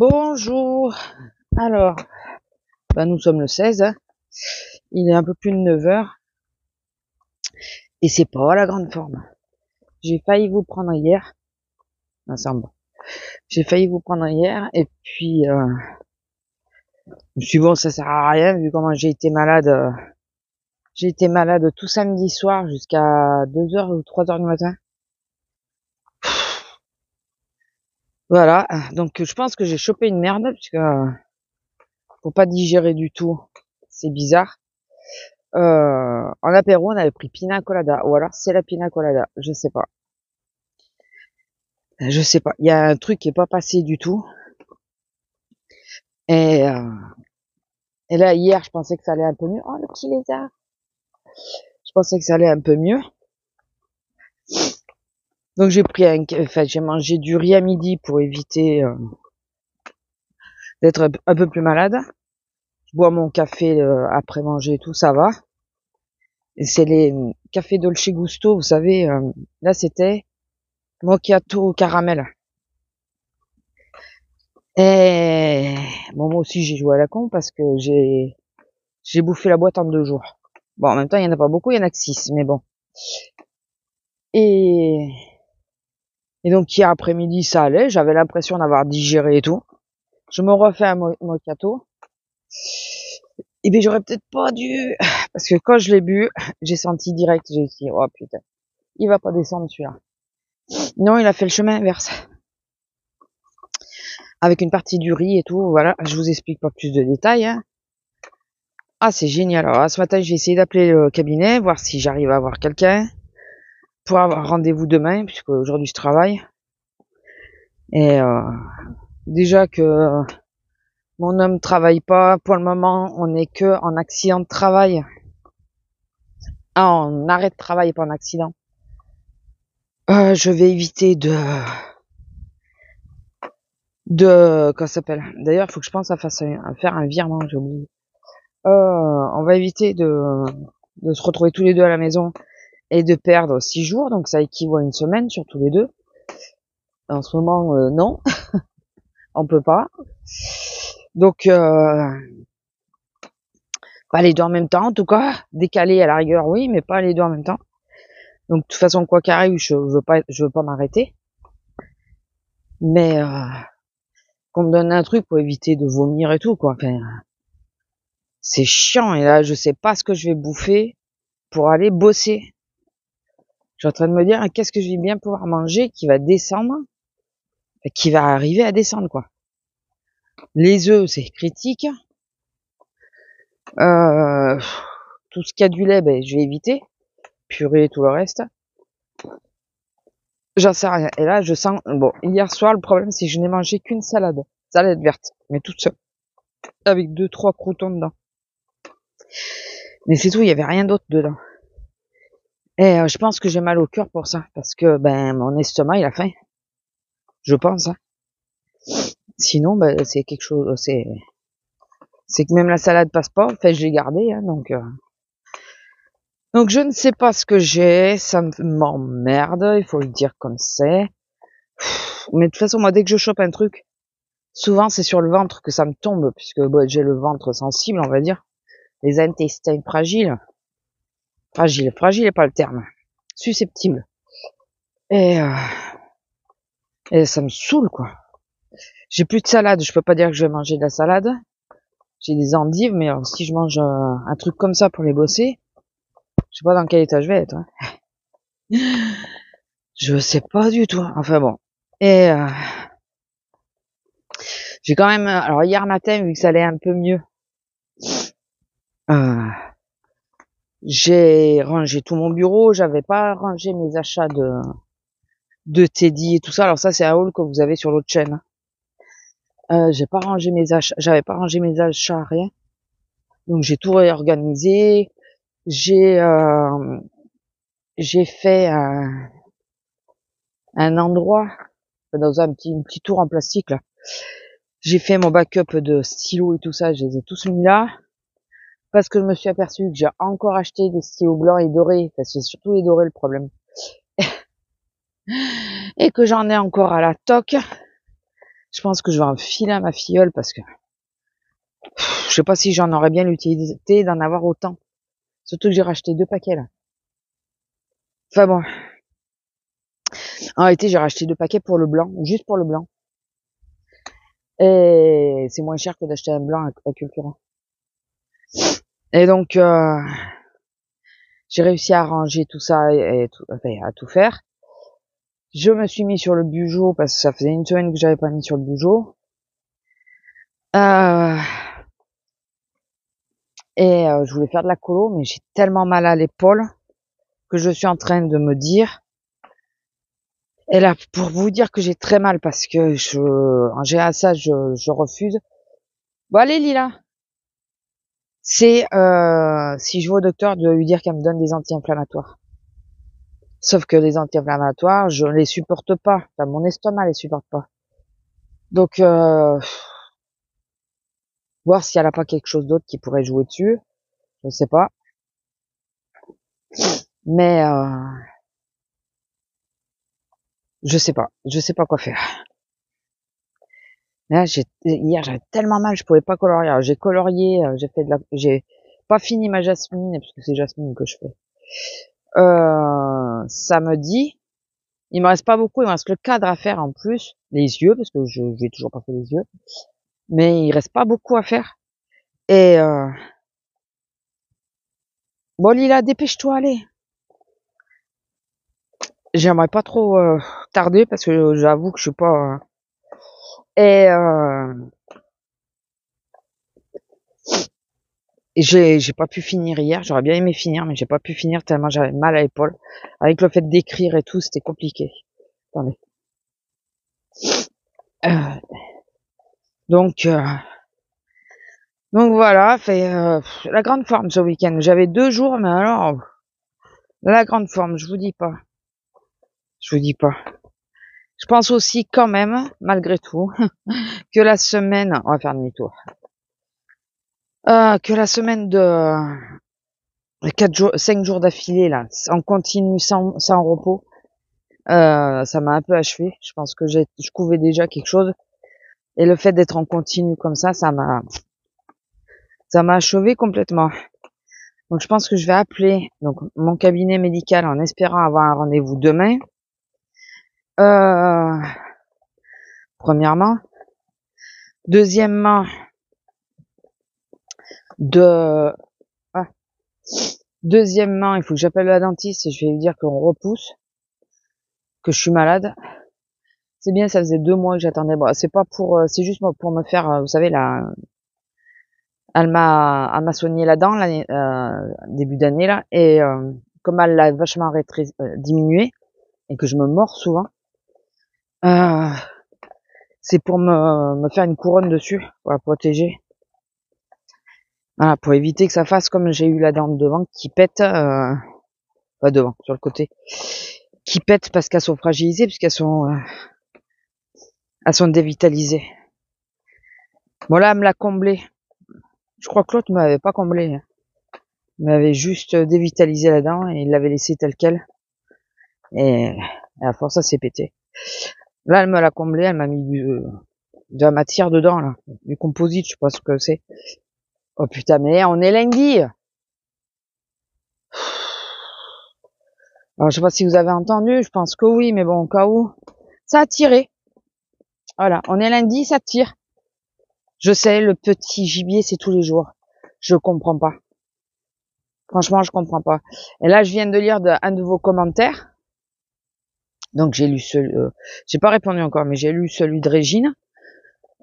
Bonjour. Alors, nous sommes le 16, hein. Il est un peu plus de 9 heures et c'est pas la grande forme. J'ai failli vous prendre hier. Non, c'est bon. J'ai failli vous prendre hier et puis je me suis dit, bon, ça sert à rien vu comment j'ai été malade. J'ai été malade tout samedi soir jusqu'à 2 heures ou 3 heures du matin. Voilà, donc je pense que j'ai chopé une merde puisque faut pas digérer du tout. C'est bizarre. En apéro, on avait pris pina colada, ou alors c'est la pina colada, je sais pas. Je sais pas. Il y a un truc qui est pas passé du tout. Et, euh, et là, hier, je pensais que ça allait un peu mieux. Oh, le petit lézard. Je pensais que ça allait un peu mieux. Donc j'ai j'ai mangé du riz à midi pour éviter d'être un peu plus malade. Je bois mon café après manger et tout, ça va. Et c'est les cafés Dolce Gusto, vous savez. Là, c'était macchiato au caramel. Et bon, moi aussi j'ai joué à la con parce que j'ai bouffé la boîte en 2 jours. Bon, en même temps, il y en a pas beaucoup, il y en a que 6, mais bon. Et, et donc hier après-midi, ça allait, j'avais l'impression d'avoir digéré et tout. Je me refais un macchiato. Et bien j'aurais peut-être pas dû, parce que quand je l'ai bu, j'ai senti direct, j'ai dit, oh putain, il va pas descendre celui-là. Non, il a fait le chemin inverse. Avec une partie du riz et tout, voilà, je vous explique pas plus de détails, hein. Ah, c'est génial. Alors, ce matin, j'ai essayé d'appeler le cabinet, voir si j'arrive à avoir quelqu'un pour avoir rendez-vous demain, puisque aujourd'hui je travaille. Et déjà que mon homme travaille pas, pour le moment, on est que en accident de travail. Ah, en arrêt de travail et pas en accident. Je vais éviter comment ça s'appelle. D'ailleurs, il faut que je pense à faire un virement, j'ai oublié. On va éviter de se retrouver tous les deux à la maison et de perdre 6 jours, donc ça équivaut à une semaine sur tous les deux. En ce moment, non, on peut pas. Donc, pas les deux en même temps, en tout cas. Décaler à la rigueur, oui, mais pas les deux en même temps. Donc, de toute façon, quoi qu'arrive, je veux pas m'arrêter. Mais, qu'on me donne un truc pour éviter de vomir et tout, quoi. Enfin, c'est chiant. Et là, je sais pas ce que je vais bouffer pour aller bosser. Je suis en train de me dire, qu'est-ce que je vais bien pouvoir manger qui va descendre, qui va arriver à descendre, quoi. Les œufs, c'est critique. Tout ce qui a du lait, je vais éviter. Purée, tout le reste. J'en sais rien. Et là, je sens, bon, hier soir, le problème, c'est que je n'ai mangé qu'une salade. Salade verte. Mais toute seule. Avec 2-3 croutons dedans. Mais c'est tout, il y avait rien d'autre dedans. Et je pense que j'ai mal au cœur pour ça. Parce que, mon estomac, il a faim. Je pense, hein. Sinon, c'est quelque chose, c'est que même la salade passe pas. Enfin, je l'ai gardée, hein, donc je ne sais pas ce que j'ai. Ça m'emmerde. Il faut le dire comme c'est. Mais de toute façon, moi, dès que je chope un truc, souvent, c'est sur le ventre que ça me tombe, puisque j'ai le ventre sensible, on va dire. Les intestins fragiles. Fragile est pas le terme. Susceptible. Et ça me saoule, quoi. J'ai plus de salade, je peux pas dire que je vais manger de la salade. J'ai des endives, mais alors, si je mange un truc comme ça pour les bosser, je sais pas dans quel état je vais être, hein. Je sais pas du tout. Enfin bon. Et j'ai quand même, alors hier matin, vu que ça allait un peu mieux, j'ai rangé tout mon bureau. J'avais pas rangé mes achats de Teddy et tout ça. Alors ça, c'est un haul que vous avez sur l'autre chaîne. J'ai pas rangé mes achats. J'avais pas rangé mes achats, rien. Donc j'ai tout réorganisé. J'ai fait un endroit dans une petite tour en plastique là. J'ai fait mon backup de stylos et tout ça. Je les ai tous mis là. Parce que je me suis aperçu que j'ai encore acheté des stylos blancs et dorés, parce que c'est surtout les dorés le problème, et que j'en ai encore à la toque, Je pense que je vais en filer à ma filleule parce que je sais pas si j'en aurais bien l'utilité d'en avoir autant. Surtout que j'ai racheté 2 paquets là. Enfin bon, en réalité j'ai racheté 2 paquets pour le blanc, juste pour le blanc. Et c'est moins cher que d'acheter un blanc à Cultura. Et donc j'ai réussi à arranger tout ça et tout, enfin, à tout faire. Je me suis mis sur le Bujo parce que ça faisait une semaine que j'avais pas mis sur le Bujo. Euh, et je voulais faire de la colo, mais j'ai tellement mal à l'épaule que je suis en train de me dire. Et là, pour vous dire que j'ai très mal parce que en général ça, je refuse. Bon allez Lila, c'est si je vais au docteur de lui dire qu'elle me donne des anti-inflammatoires. Sauf que les anti-inflammatoires, je les supporte pas. Enfin, mon estomac les supporte pas. Donc voir si elle a pas quelque chose d'autre qui pourrait jouer dessus, je sais pas. Mais je sais pas quoi faire. Là, hier j'avais tellement mal, je pouvais pas colorier. Alors, j'ai colorié, j'ai pas fini ma jasmine parce que c'est jasmine que je fais. Samedi, il me reste pas beaucoup, il me reste le cadre à faire en plus, les yeux parce que j'ai toujours pas fait les yeux, mais il reste pas beaucoup à faire. Et bon Lila, dépêche-toi, allez. J'aimerais pas trop tarder parce que j'avoue que je suis pas. Et j'ai pas pu finir hier. J'aurais bien aimé finir, mais j'ai pas pu finir tellement j'avais mal à l'épaule. Avec le fait d'écrire et tout, c'était compliqué. Attendez. Euh, donc euh, donc voilà, fait la grande forme ce week-end. J'avais 2 jours, mais alors la grande forme, je vous dis pas. Je vous dis pas. Je pense aussi quand même, malgré tout, que la semaine, on va faire demi-tour. Que la semaine de 5 jours d'affilée là, en continu sans repos, ça m'a un peu achevé. Je pense que je couvais déjà quelque chose. Et le fait d'être en continu comme ça m'a achevé complètement. Donc je pense que je vais appeler donc mon cabinet médical en espérant avoir un rendez-vous demain. Premièrement. Deuxièmement, deuxièmement, il faut que j'appelle la dentiste et je vais lui dire qu'on repousse, que je suis malade. C'est bien, ça faisait 2 mois que j'attendais. Bon, c'est pas pour, c'est juste pour me faire, vous savez, elle m'a soigné la dent l'année, début d'année là, et comme elle l'a vachement diminué et que je me mords souvent, euh, c'est pour me faire une couronne dessus pour la protéger. Voilà, pour éviter que ça fasse comme j'ai eu la dent de devant qui pète, pas devant, sur le côté, qui pète parce qu'elles sont fragilisées, elles sont dévitalisées. Bon là, elle me l'a comblé. Je crois que l'autre m'avait pas comblé. Il m'avait juste dévitalisé la dent et il l'avait laissé tel quel. Et à force, ça s'est pété. Là, elle me l'a comblé, elle m'a mis de la matière dedans, là. Du composite, je sais pas ce que c'est. Oh putain, mais on est lundi! Alors, je sais pas si vous avez entendu, je pense que oui, mais bon, au cas où. Ça a tiré. Voilà, on est lundi, ça tire. Je sais, le petit gibier, c'est tous les jours. Je comprends pas. Franchement, je comprends pas. Et là, je viens de lire un de vos commentaires. Donc, j'ai lu j'ai pas répondu encore, mais j'ai lu celui de Régine.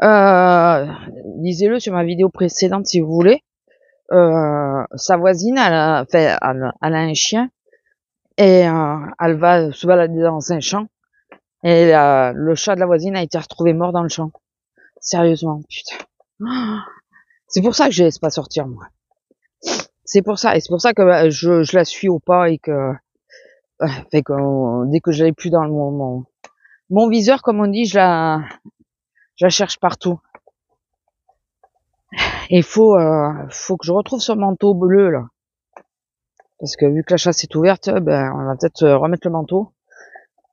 Lisez-le sur ma vidéo précédente si vous voulez. Sa voisine, elle a un chien et elle va se balader dans un champ et le chat de la voisine a été retrouvé mort dans le champ. Sérieusement, putain. C'est pour ça que je laisse pas sortir moi. C'est pour ça, et c'est pour ça que je la suis au pas et que, dès que je l'ai plus dans mon viseur, comme on dit, je la cherche partout. Et faut que je retrouve ce manteau bleu là. Parce que vu que la chasse est ouverte, ben on va peut-être remettre le manteau.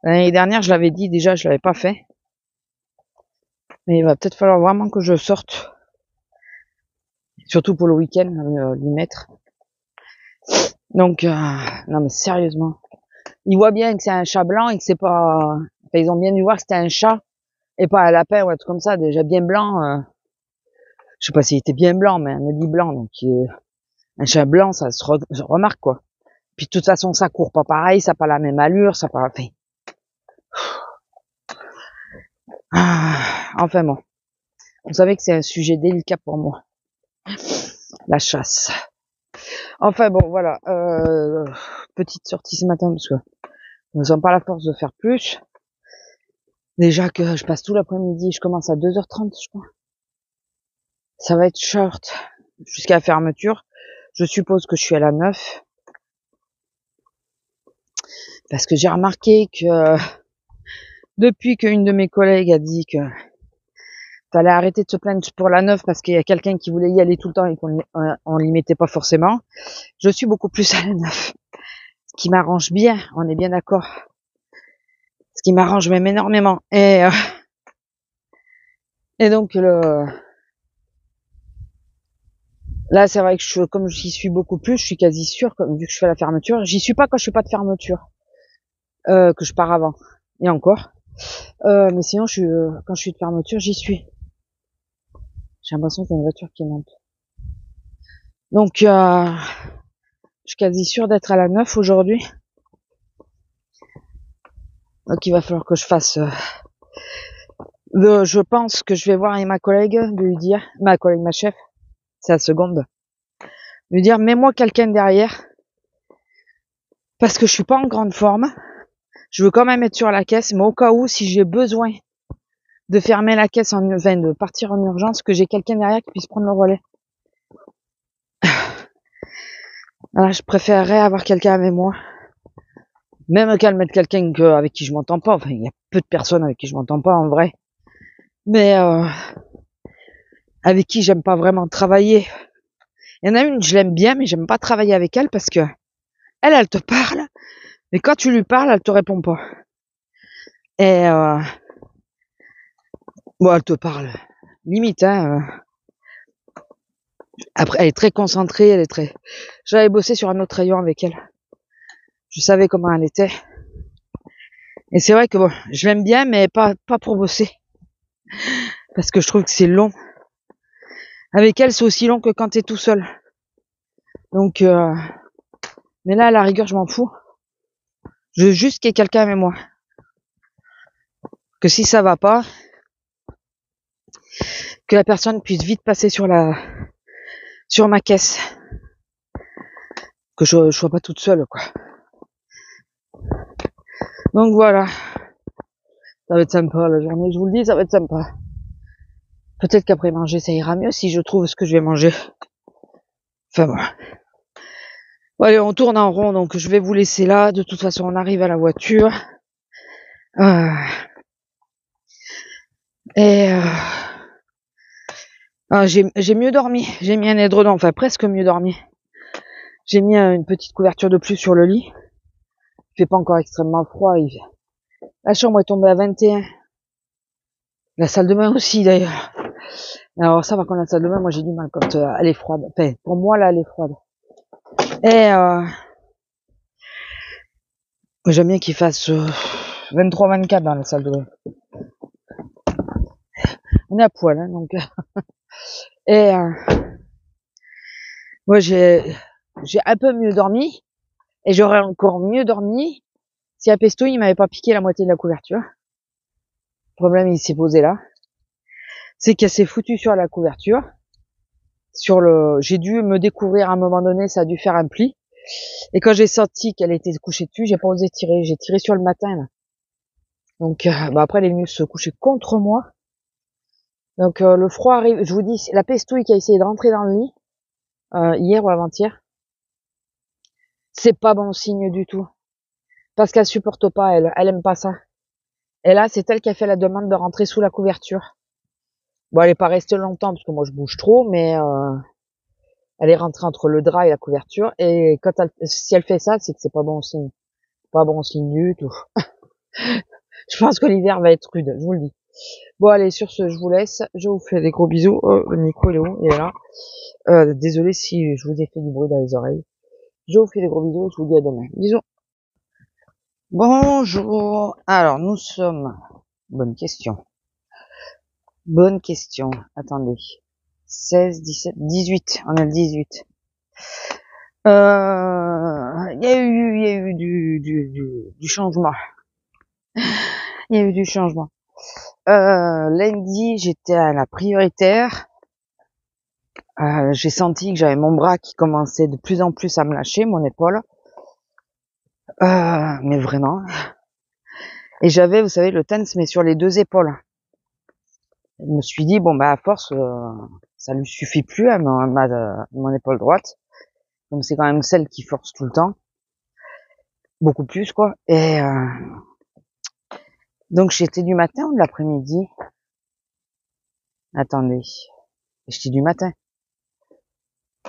L'année dernière, je l'avais dit déjà, je l'avais pas fait. Mais il va peut-être falloir vraiment que je sorte. Surtout pour le week-end, lui mettre. Donc, non mais sérieusement. Ils voient bien que c'est un chat blanc et que c'est pas... Enfin, ils ont bien dû voir que c'était un chat et pas un lapin ou un truc comme ça. Déjà bien blanc. Je sais pas s'il était bien blanc, mais on a dit blanc. Donc, un chat blanc, ça se remarque, quoi. Puis de toute façon, ça court pas pareil, ça a pas la même allure, ça a pas... Enfin bon. Vous savez que c'est un sujet délicat pour moi. La chasse. Enfin bon, voilà. Petite sortie ce matin parce que nous n'avons pas la force de faire plus. Déjà que je passe tout l'après-midi, je commence à 2h30, je crois. Ça va être short jusqu'à la fermeture. Je suppose que je suis à la 9. Parce que j'ai remarqué que depuis qu'une de mes collègues a dit que fallait arrêter de se plaindre pour la 9 parce qu'il y a quelqu'un qui voulait y aller tout le temps et qu'on l'y mettait pas forcément, je suis beaucoup plus à la 9. Ce qui m'arrange bien, on est bien d'accord. Ce qui m'arrange même énormément. Et donc là, c'est vrai que comme j'y suis beaucoup plus, je suis quasi sûre, vu que je fais la fermeture. J'y suis pas quand je fais pas de fermeture, que je pars avant. Et encore. Mais sinon, quand je suis de fermeture, j'y suis. J'ai l'impression qu'il y a une voiture qui monte. Donc, je suis quasi sûre d'être à la 9 aujourd'hui. Donc, il va falloir que je fasse... je pense que je vais voir ma collègue, de lui dire... ma chef, c'est la seconde. Lui dire, mets-moi quelqu'un derrière. Parce que je suis pas en grande forme. Je veux quand même être sur la caisse, mais au cas où, si j'ai besoin de fermer la caisse, de partir en urgence, que j'ai quelqu'un derrière qui puisse prendre le relais. Alors, je préférerais avoir quelqu'un avec moi. Même qu'elle mette quelqu'un avec qui je m'entends pas. Enfin, il y a peu de personnes avec qui je m'entends pas, en vrai. Mais avec qui j'aime pas vraiment travailler. Il y en a une, je l'aime bien, mais j'aime pas travailler avec elle parce que elle te parle, mais quand tu lui parles, elle te répond pas. Et bon, elle te parle limite, hein. Après, elle est très concentrée, J'avais bossé sur un autre rayon avec elle. Je savais comment elle était. Et c'est vrai que bon, je l'aime bien, mais pas pour bosser. Parce que je trouve que c'est long. Avec elle, c'est aussi long que quand t'es tout seul. Donc, mais là, à la rigueur, je m'en fous. Je veux juste qu'il y ait quelqu'un avec moi. Que si ça va pas, que la personne puisse vite passer sur ma caisse. Que je sois pas toute seule, quoi. Donc voilà. Ça va être sympa, la journée, je vous le dis, ça va être sympa. Peut-être qu'après manger, ça ira mieux si je trouve ce que je vais manger. Enfin bon. Bon, allez, on tourne en rond, donc je vais vous laisser là. De toute façon, on arrive à la voiture. J'ai mieux dormi. J'ai mis un édredon, enfin presque mieux dormi. J'ai mis une petite couverture de plus sur le lit. Il fait pas encore extrêmement froid. La chambre est tombée à 21. La salle de bain aussi, d'ailleurs. Alors ça, par contre, la salle de bain, moi j'ai du mal quand elle est froide. Enfin, pour moi, là, elle est froide. Et j'aime bien qu'il fasse 23-24 dans la salle de bain. On est à poil, hein, donc... Et moi, j'ai un peu mieux dormi. Et j'aurais encore mieux dormi si à Pesto, il m'avait pas piqué la moitié de la couverture. Le problème, il s'est posé là. C'est qu'elle s'est foutue sur la couverture. J'ai dû me découvrir à un moment donné, ça a dû faire un pli. Et quand j'ai senti qu'elle était couchée dessus, j'ai pas osé tirer. J'ai tiré sur le matin, là. Donc, après, elle est venue se coucher contre moi. Donc, le froid arrive. Je vous dis, la pestouille qui a essayé de rentrer dans le lit, hier ou avant-hier, c'est pas bon signe du tout. Parce qu'elle supporte pas, elle aime pas ça. Et là, c'est elle qui a fait la demande de rentrer sous la couverture. Bon, elle est pas restée longtemps, parce que moi, je bouge trop, mais elle est rentrée entre le drap et la couverture. Et si elle fait ça, c'est que c'est pas bon signe. Pas bon signe du tout. Je pense que l'hiver va être rude, je vous le dis. Bon, allez, sur ce, je vous laisse. Je vous fais des gros bisous. Oh, Nico, il est où? Il est là. Désolé si je vous ai fait du bruit dans les oreilles. Je vous fais des gros bisous et je vous dis à demain. Bisous. Bonjour. Alors, nous sommes... Bonne question. Bonne question. Attendez. 16, 17, 18. On est le 18. Il y a eu du changement. Il y a eu du changement. Lundi, j'étais à la prioritaire. J'ai senti que j'avais mon bras qui commençait de plus en plus à me lâcher, mon épaule. Mais vraiment. Et j'avais, vous savez, le TENS, mais sur les deux épaules. Je me suis dit, bon, bah, à force, ça lui suffit plus à mon épaule droite. Donc, c'est quand même celle qui force tout le temps. Beaucoup plus, quoi. Et, donc, j'étais du matin ou de l'après-midi? Attendez. J'étais du matin.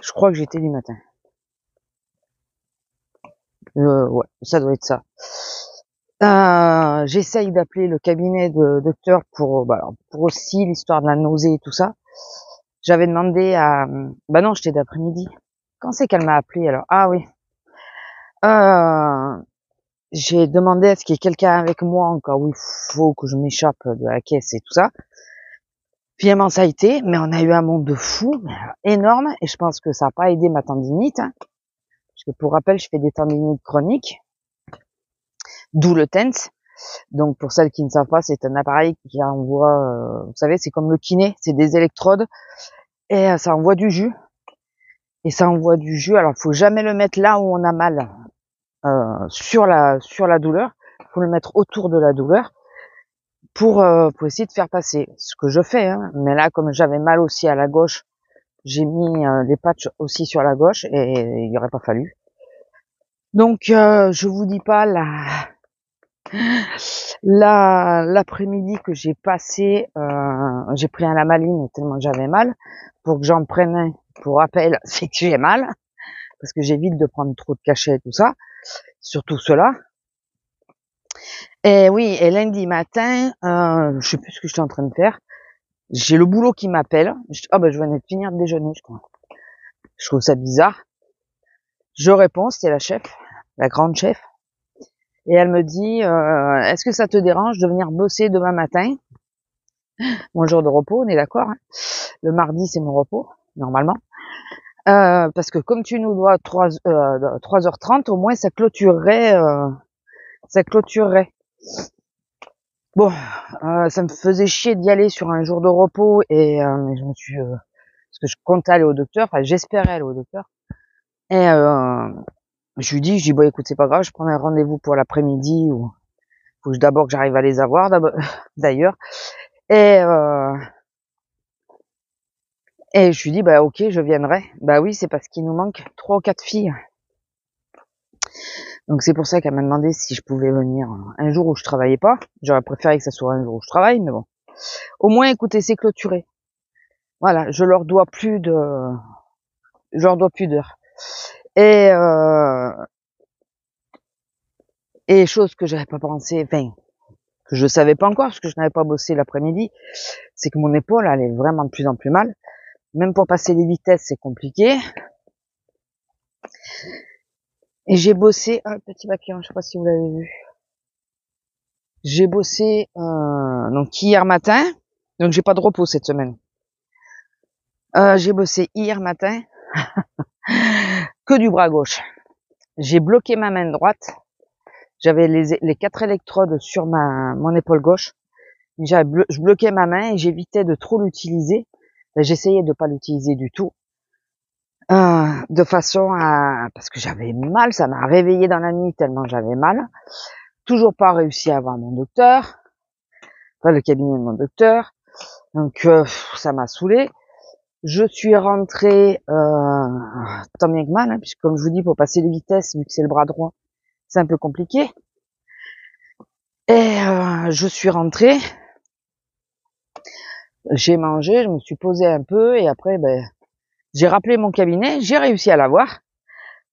Je crois que j'étais du matin. Ouais, ça doit être ça. J'essaye d'appeler le cabinet de docteur pour aussi l'histoire de la nausée et tout ça. J'avais demandé à... Bah non, j'étais d'après-midi. Quand c'est qu'elle m'a appelé alors? Ah oui. J'ai demandé à ce qu'il y ait quelqu'un avec moi en cas où il faut que je m'échappe de la caisse et tout ça. Finalement, ça a été, mais on a eu un monde de fou, énorme, et je pense que ça n'a pas aidé ma tendinite. Hein, parce que pour rappel, je fais des tendinites chroniques, d'où le TENS. Donc pour celles qui ne savent pas, c'est un appareil qui envoie, vous savez, c'est comme le kiné, c'est des électrodes, et ça envoie du jus. Et ça envoie du jus, alors il faut jamais le mettre là où on a mal, sur la douleur, il faut le mettre autour de la douleur pour essayer de faire passer. Ce que je fais, hein. Mais là, comme j'avais mal aussi à la gauche, j'ai mis des patchs aussi sur la gauche et il n'y aurait pas fallu. Donc je vous dis pas l'après-midi que j'ai passé, j'ai pris un Lamaline tellement j'avais mal. Pour que j'en prenne un, pour rappel, c'est que j'ai mal, parce que j'évite de prendre trop de cachets et tout ça, surtout cela. Et oui, et lundi matin, je sais plus ce que j'étais en train de faire. J'ai le boulot qui m'appelle. Ah ben je venais de finir de déjeuner, je crois. Je trouve ça bizarre. Je réponds, c'est la chef, la grande chef. Et elle me dit, est-ce que ça te dérange de venir bosser demain matin? Mon jour de repos, on est d'accord, hein. Le mardi, c'est mon repos, normalement. Parce que comme tu nous dois 3h30, au moins ça clôturerait. Bon, ça me faisait chier d'y aller sur un jour de repos et je me suis... parce que je comptais aller au docteur, enfin j'espérais aller au docteur. Et je lui dis, bon écoute, c'est pas grave, je prends un rendez-vous pour l'après-midi ou faut d'abord que j'arrive à les avoir d'ailleurs. Et je lui dis, bah ok, je viendrai. Bah oui, c'est parce qu'il nous manque 3 ou 4 filles. Donc c'est pour ça qu'elle m'a demandé si je pouvais venir un jour où je travaillais pas. J'aurais préféré que ça soit un jour où je travaille, mais bon. Au moins, écoutez, c'est clôturé. Voilà, je leur dois plus d'heures. Et chose que j'avais pas pensé, enfin, que je savais pas encore, parce que je n'avais pas bossé l'après-midi, c'est que mon épaule, elle est vraiment de plus en plus mal. Même pour passer les vitesses, c'est compliqué. Et j'ai bossé, un petit papillon, je sais pas si vous l'avez vu. J'ai bossé, donc hier matin, donc j'ai pas de repos cette semaine. J'ai bossé hier matin, que du bras gauche. J'ai bloqué ma main droite. J'avais les 4 électrodes sur mon épaule gauche. Je bloquais ma main et j'évitais de trop l'utiliser. J'essayais de pas l'utiliser du tout. De façon à... Parce que j'avais mal, ça m'a réveillé dans la nuit tellement j'avais mal. Toujours pas réussi à avoir mon docteur. Enfin, le cabinet de mon docteur. Donc, ça m'a saoulé. Je suis rentrée, tant bien que mal, hein, puisque comme je vous dis, pour passer les vitesses, vu que c'est le bras droit, c'est un peu compliqué. Et je suis rentrée, j'ai mangé, je me suis posée un peu, et après, j'ai rappelé mon cabinet, j'ai réussi à l'avoir.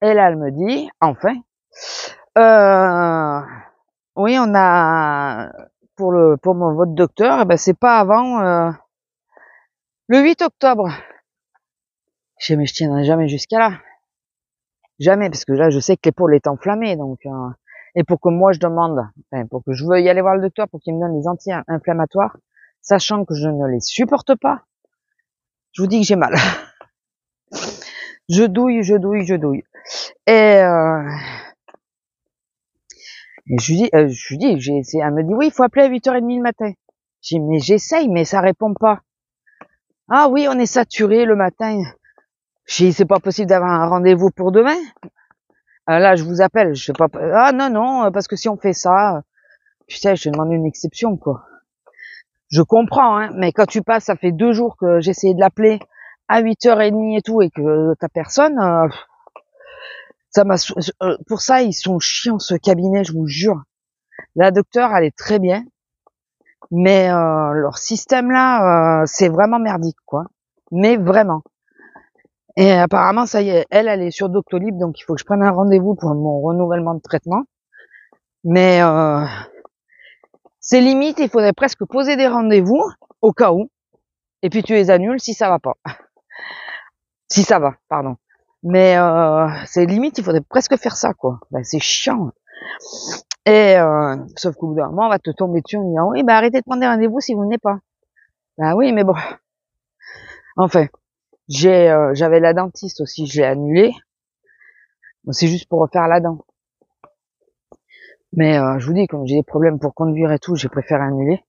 Et là, elle me dit, enfin, oui, on a pour votre docteur, eh ben c'est pas avant le 8 octobre. Mais je tiendrai jamais jusqu'à là. Jamais, parce que là, je sais que l'épaule est enflammée, donc et pour que moi je demande, pour que je veuille aller voir le docteur pour qu'il me donne des anti-inflammatoires, sachant que je ne les supporte pas, je vous dis que j'ai mal. Je douille. Et je lui dis, elle me dit, oui, il faut appeler à 8h30 le matin. J'ai dit, mais j'essaye, mais ça répond pas. Ah oui, on est saturé le matin. J'ai dit, c'est pas possible d'avoir un rendez-vous pour demain. Là, je vous appelle, je sais pas. Ah non, parce que si on fait ça, tu sais, je demande une exception, quoi. Je comprends, hein, mais quand tu passes, ça fait 2 jours que j'ai essayé de l'appeler à 8h30 et tout, et que t'as personne, ça m'a, pour ça, ils sont chiants, ce cabinet, je vous jure. La docteure, elle est très bien, mais leur système là, c'est vraiment merdique, quoi. Mais vraiment. Et apparemment, ça y est, elle est sur Doctolib, donc il faut que je prenne un rendez-vous pour mon renouvellement de traitement. Mais c'est limite, il faudrait presque poser des rendez-vous au cas où, et puis tu les annules si ça va pas. Si ça va, pardon. Mais c'est limite, il faudrait presque faire ça, quoi. Ben, c'est chiant. Et sauf qu'au bout d'un moment, on va te tomber dessus en disant, oui, bah arrêtez de prendre des rendez-vous si vous venez pas. Bah oui, mais bon. Enfin, j'avais la dentiste aussi, je l'ai annulée. Bon, c'est juste pour refaire la dent. Mais je vous dis, comme j'ai des problèmes pour conduire et tout, j'ai préféré annuler.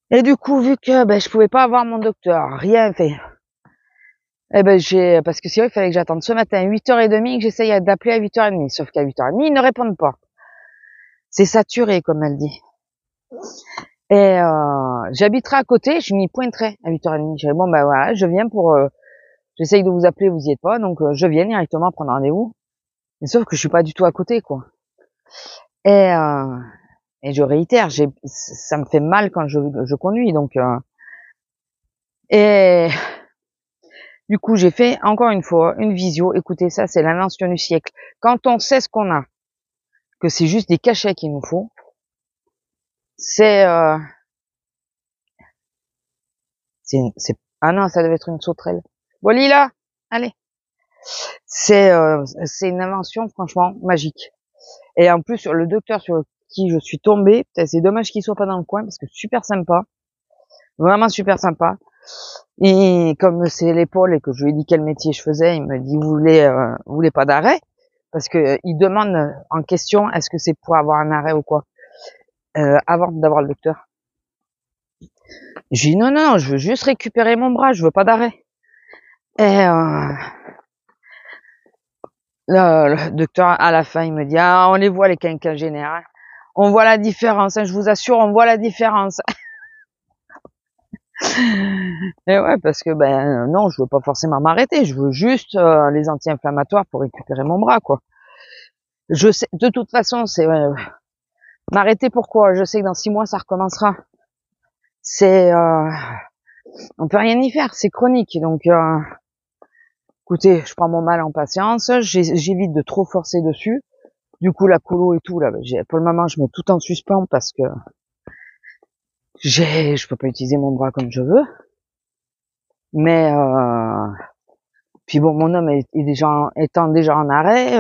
Et du coup, vu que je pouvais pas avoir mon docteur, rien fait. Eh ben parce que c'est vrai qu'il fallait que j'attende ce matin 8h30 et que j'essaye d'appeler à 8h30. Sauf qu'à 8h30, ils ne répondent pas. C'est saturé, comme elle dit. Et j'habiterai à côté, je m'y pointerai à 8h30. Je dirais, bon ben voilà, je viens pour j'essaye de vous appeler, vous y êtes pas, donc je viens directement prendre rendez-vous. Mais sauf que je suis pas du tout à côté, quoi. Et je réitère, ça me fait mal quand je conduis, donc et du coup j'ai fait encore une fois une visio. Écoutez, ça c'est l'invention du siècle. Quand on sait ce qu'on a, que c'est juste des cachets qu'il nous faut, c'est ah non, ça devait être une sauterelle. Bon Lila, allez. C'est une invention franchement magique. Et en plus sur le docteur sur qui je suis tombée, c'est dommage qu'il soit pas dans le coin parce que super sympa, vraiment super sympa. Et comme c'est l'épaule et que je lui ai dit quel métier je faisais, il me dit vous voulez pas d'arrêt parce que il demande en question est-ce que c'est pour avoir un arrêt ou quoi avant d'avoir le docteur. J'ai dit non, je veux juste récupérer mon bras, je veux pas d'arrêt. Et le docteur à la fin il me dit ah on les voit les quinquagénaires, hein. On voit la différence, hein, je vous assure on voit la différence. Et ouais, parce que non, je veux pas forcément m'arrêter, je veux juste les anti-inflammatoires pour récupérer mon bras, quoi. Je sais, de toute façon, c'est m'arrêter pourquoi? Je sais que dans 6 mois ça recommencera. C'est on peut rien y faire, c'est chronique. Donc écoutez, je prends mon mal en patience, j'évite de trop forcer dessus. Du coup la colo et tout là, pour le moment je mets tout en suspens parce que je peux pas utiliser mon bras comme je veux. Mais puis bon, mon homme étant déjà en arrêt,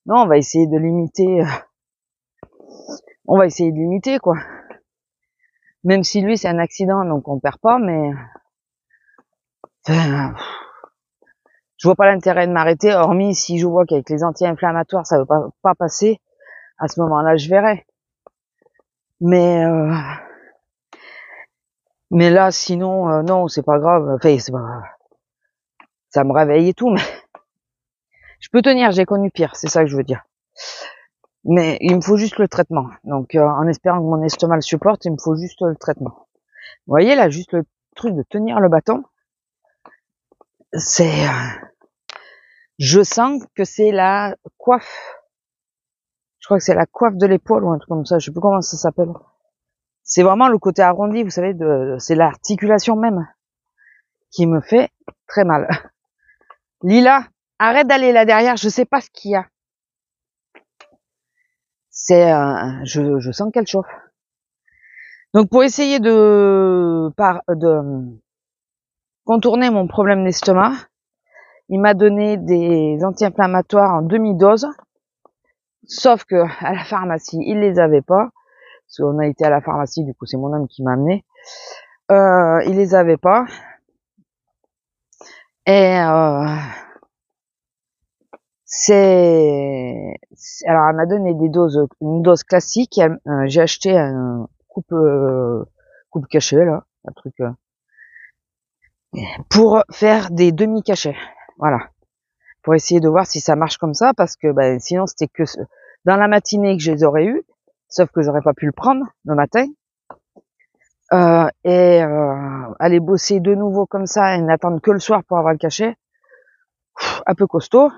non, on va essayer de limiter. On va essayer de limiter, quoi. Même si lui, c'est un accident, donc on perd pas, mais enfin, je vois pas l'intérêt de m'arrêter, hormis si je vois qu'avec les anti-inflammatoires, ça veut pas passer. À ce moment-là, je verrai. Mais là, sinon, non, c'est pas grave. Enfin, c'est pas grave. Ça me réveille et tout, mais je peux tenir. J'ai connu pire, c'est ça que je veux dire. Mais il me faut juste le traitement. Donc, en espérant que mon estomac le supporte, il me faut juste le traitement. Vous voyez là, juste le truc de tenir le bâton, c'est, je sens que c'est la coiffe. Je crois que c'est la coiffe de l'épaule ou un truc comme ça. Je sais plus comment ça s'appelle. C'est vraiment le côté arrondi, vous savez, c'est l'articulation même qui me fait très mal. Lila, arrête d'aller là derrière. Je sais pas ce qu'il y a. je sens qu'elle chauffe. Donc pour essayer de contourner mon problème d'estomac, il m'a donné des anti-inflammatoires en demi-dose, sauf que à la pharmacie, ils les avaient pas. Parce qu'on a été à la pharmacie, du coup c'est mon homme qui m'a amené. Ils les avaient pas. Et alors elle m'a donné des doses, une dose classique. J'ai acheté un coupe cachet là, un truc pour faire des demi-cachets. Voilà, pour essayer de voir si ça marche comme ça, parce que sinon c'était que dans la matinée que je les aurais eu, sauf que j'aurais pas pu le prendre le matin. Aller bosser de nouveau comme ça et n'attendre que le soir pour avoir le cachet, un peu costaud.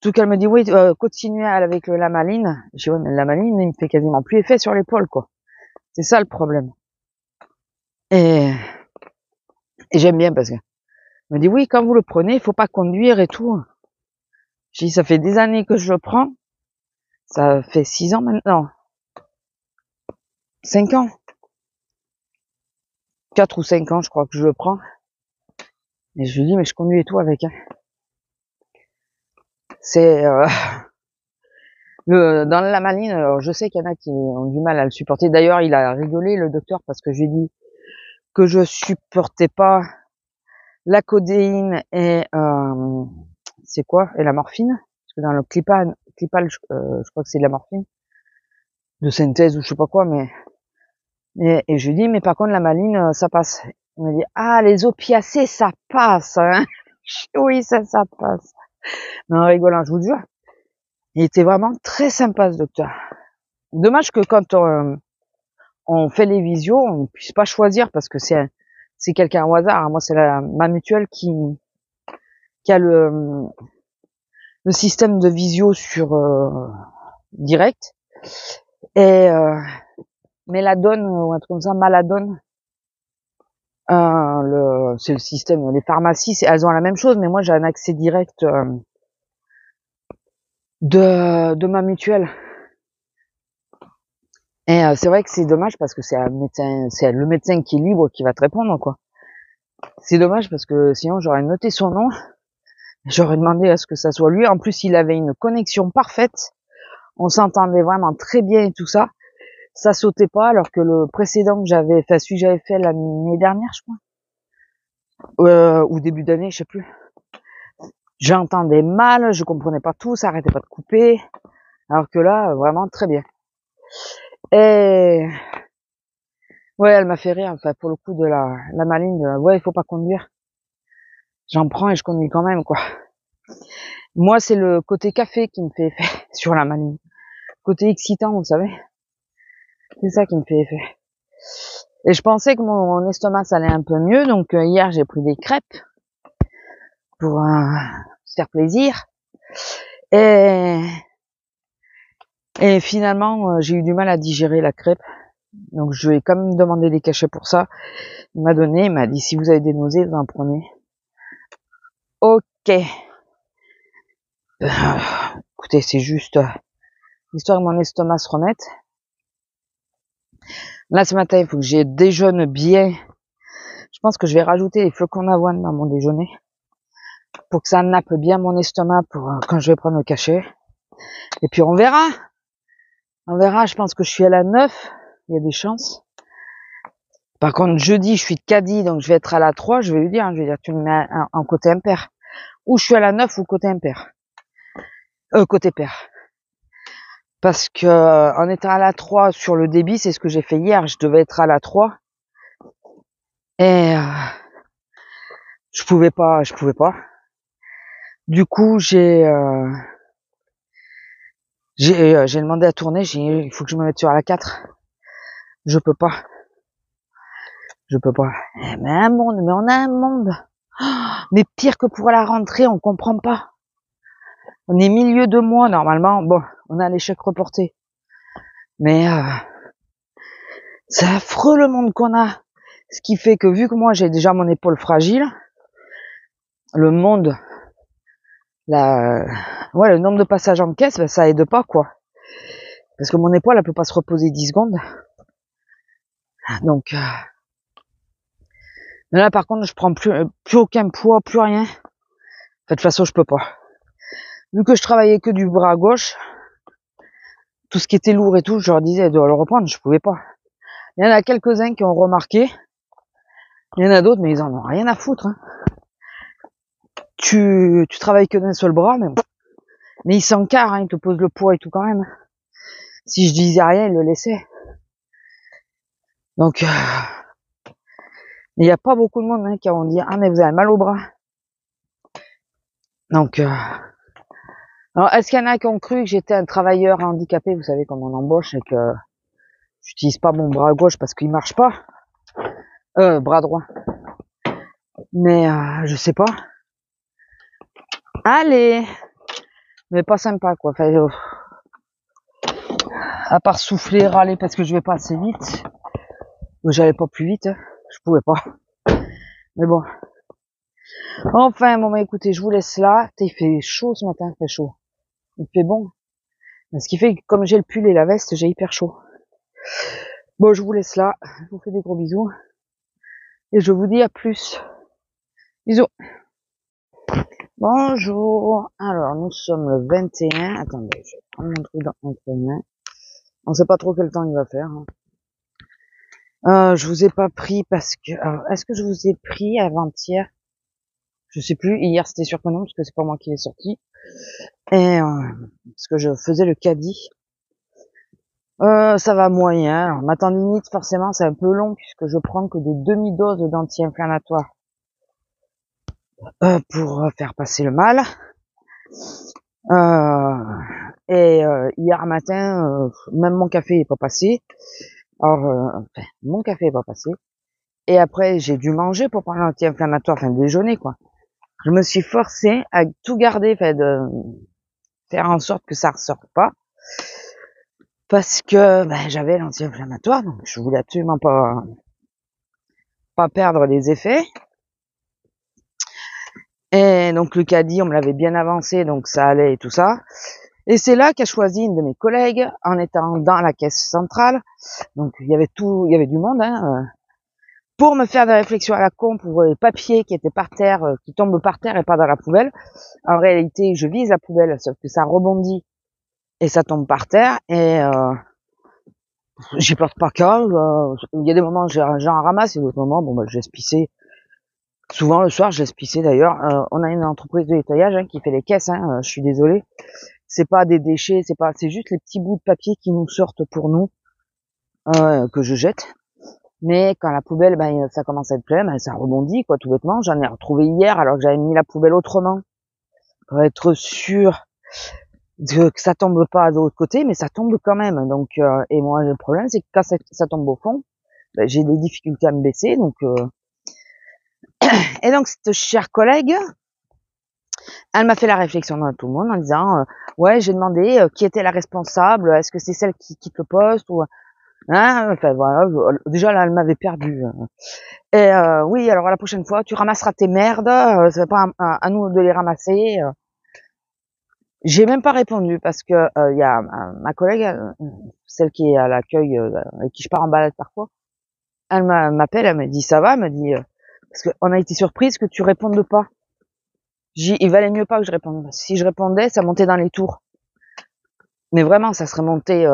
Tout qu'elle me dit oui, continuez avec le Lamaline. Je dis ouais, mais le Lamaline il me fait quasiment plus effet sur l'épaule quoi. C'est ça le problème. Et j'aime bien parce que elle me dit oui, quand vous le prenez, il faut pas conduire et tout. Je dis ça fait des années que je le prends. Ça fait 6 ans maintenant. 5 ans. 4 ou 5 ans je crois que je le prends. Et je lui dis mais je conduis et tout avec. C'est dans la Lamaline, alors je sais qu'il y en a qui ont du mal à le supporter. D'ailleurs, il a rigolé le docteur parce que je lui ai dit que je supportais pas la codéine et c'est quoi, et la morphine, parce que dans le Clipal, je crois que c'est de la morphine de synthèse ou je sais pas quoi, et je lui dis mais par contre la maline ça passe. Il m'a dit ah les opiacés ça passe hein. Oui ça passe. Mais en rigolant, je vous jure, il était vraiment très sympa ce docteur. Dommage que quand on fait les visios, on ne puisse pas choisir parce que c'est quelqu'un au hasard. Moi, c'est ma mutuelle qui a le système de visio sur direct. Et Méladone ou un truc comme ça, Maladone, c'est le système. Les pharmacies, elles ont la même chose, mais moi j'ai un accès direct de ma mutuelle. Et c'est vrai que c'est dommage parce que c'est le médecin qui est libre qui va te répondre quoi. C'est dommage parce que sinon j'aurais noté son nom, j'aurais demandé à ce que ça soit lui. En plus il avait une connexion parfaite, on s'entendait vraiment très bien et tout ça. Ça sautait pas alors que le précédent que j'avais fait l'année dernière je crois, ou début d'année je sais plus. J'entendais mal, je comprenais pas tout, ça arrêtait pas de couper. Alors que là vraiment très bien. Et ouais, elle m'a fait rire, enfin, pour le coup de la maline, ouais, il faut pas conduire. J'en prends et je conduis quand même, quoi. Moi, c'est le côté café qui me fait effet sur la maline. Côté excitant, vous savez. C'est ça qui me fait effet. Et je pensais que mon estomac, ça allait un peu mieux, donc hier, j'ai pris des crêpes pour se faire plaisir. Et finalement, j'ai eu du mal à digérer la crêpe. Donc, je lui ai quand même demandé des cachets pour ça. Il m'a dit, si vous avez des nausées, vous en prenez. Ok. Écoutez, c'est juste histoire que mon estomac se remette. Là, ce matin, il faut que je déjeune bien. Je pense que je vais rajouter les flocons d'avoine dans mon déjeuner pour que ça nappe bien mon estomac pour quand je vais prendre le cachet. Et puis on verra. On verra, je pense que je suis à la 9. Il y a des chances. Par contre, jeudi, je suis de caddie, donc je vais être à la 3. Je vais lui dire, tu me mets en côté impair. Ou je suis à la 9 ou côté impair. Côté pair. Parce que en étant à la 3 sur le débit, c'est ce que j'ai fait hier, je devais être à la 3. Et je pouvais pas. Du coup, j'ai demandé à tourner, il faut que je me mette sur la 4. Je peux pas. Mais on a un monde. Mais pire que pour la rentrée, on comprend pas. On est milieu de mois, normalement. Bon, on a l'échec reporté. Mais c'est affreux le monde qu'on a. Ce qui fait que vu que moi j'ai déjà mon épaule fragile, le monde, le nombre de passages en caisse, ça aide pas quoi. Parce que mon épaule, elle peut pas se reposer 10 secondes. Donc, mais là, par contre, je prends plus aucun poids, plus rien. De toute façon, je peux pas. Vu que je travaillais que du bras gauche, tout ce qui était lourd et tout, je leur disais de le reprendre, je pouvais pas. Il y en a quelques-uns qui ont remarqué. Il y en a d'autres, mais ils en ont rien à foutre. Hein. Tu travailles que d'un seul bras, mais ils s'encarrent, hein, ils te posent le poids et tout quand même. Si je disais rien, ils le laissaient. Donc, il n'y a pas beaucoup de monde hein, qui vont dire ah mais vous avez mal au bras. Donc, alors est-ce qu'il y en a qui ont cru que j'étais un travailleur handicapé, vous savez comme on embauche et que j'utilise pas mon bras gauche parce qu'il marche pas, bras droit. Mais je sais pas. Allez, mais pas sympa quoi. Enfin, à part souffler, râler parce que je vais pas assez vite. J'allais pas plus vite, hein. Je pouvais pas. Mais bon. Enfin, bon, bah, écoutez, je vous laisse là. Il fait chaud ce matin, il fait chaud. Il fait bon. Ce qui fait que comme j'ai le pull et la veste, j'ai hyper chaud. Bon, je vous laisse là. Je vous fais des gros bisous. Et je vous dis à plus. Bisous. Bonjour. Alors, nous sommes le 21. Attendez, je vais prendre mon truc entre les mains. On sait pas trop quel temps il va faire. Hein. Je vous ai pas pris parce que... Alors, est-ce que je vous ai pris avant-hier? Je sais plus. Hier, c'était surprenant parce que c'est pas moi qui l'ai sorti. Et parce que je faisais le caddie. Ça va moyen. Alors, ma tendinite, forcément, c'est un peu long puisque je prends que des demi-doses d'anti-inflammatoires pour faire passer le mal. Hier matin, même mon café est pas passé. Alors, enfin, mon café est pas passé. Et après, j'ai dû manger pour prendre l'anti-inflammatoire, enfin déjeuner quoi. Je me suis forcée à tout garder, enfin de faire en sorte que ça ressorte pas. Parce que j'avais l'anti-inflammatoire, donc je voulais absolument pas perdre les effets. Et donc le caddie, on me l'avait bien avancé, donc ça allait et tout ça. Et c'est là qu'a choisi une de mes collègues, en étant dans la caisse centrale. Donc il y avait du monde, hein, pour me faire des réflexions à la con pour les papiers qui étaient par terre, qui tombent par terre et pas dans la poubelle. En réalité, je vise la poubelle, sauf que ça rebondit et ça tombe par terre. Et j'y porte pas cas. Il y a des moments j'en ramasse et d'autres moments, je laisse pisser. Souvent le soir, je laisse pisser d'ailleurs. On a une entreprise de nettoyage hein, qui fait les caisses. Hein, je suis désolée. C'est pas des déchets, c'est juste les petits bouts de papier qui nous sortent pour nous que je jette. Mais quand la poubelle, ça commence à être plein, ça rebondit quoi, tout bêtement. J'en ai retrouvé hier alors que j'avais mis la poubelle autrement pour être sûr que ça tombe pas de l'autre côté, mais ça tombe quand même. Donc et moi le problème c'est que quand ça tombe au fond, j'ai des difficultés à me baisser. Donc et donc cette chère collègue, elle m'a fait la réflexion dans tout le monde en disant ouais j'ai demandé qui était la responsable, est-ce que c'est celle qui quitte le poste ou hein, enfin voilà, déjà là elle m'avait perdu. Et oui alors la prochaine fois tu ramasseras tes merdes, c'est pas à nous de les ramasser. J'ai même pas répondu parce que il y a ma collègue, celle qui est à l'accueil, avec qui je pars en balade parfois, elle m'appelle, elle me dit ça va, elle me dit parce qu'on a été surprise que tu répondes pas. Il valait mieux pas que je réponde. Si je répondais, ça montait dans les tours. Mais vraiment, ça serait monté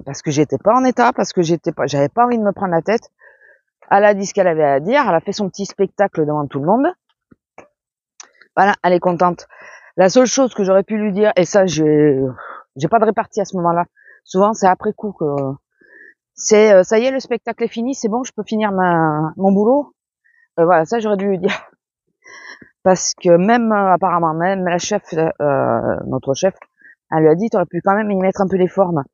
parce que j'étais pas en état, parce que j'avais pas envie de me prendre la tête. Elle a dit ce qu'elle avait à dire, elle a fait son petit spectacle devant tout le monde. Voilà, elle est contente. La seule chose que j'aurais pu lui dire, et ça j'ai pas de répartie à ce moment-là. Souvent c'est après coup que c'est ça y est le spectacle est fini, c'est bon, je peux finir mon boulot. Voilà, ça j'aurais dû lui dire. Parce que même apparemment même la chef, notre chef, elle lui a dit t'aurais pu quand même y mettre un peu les formes.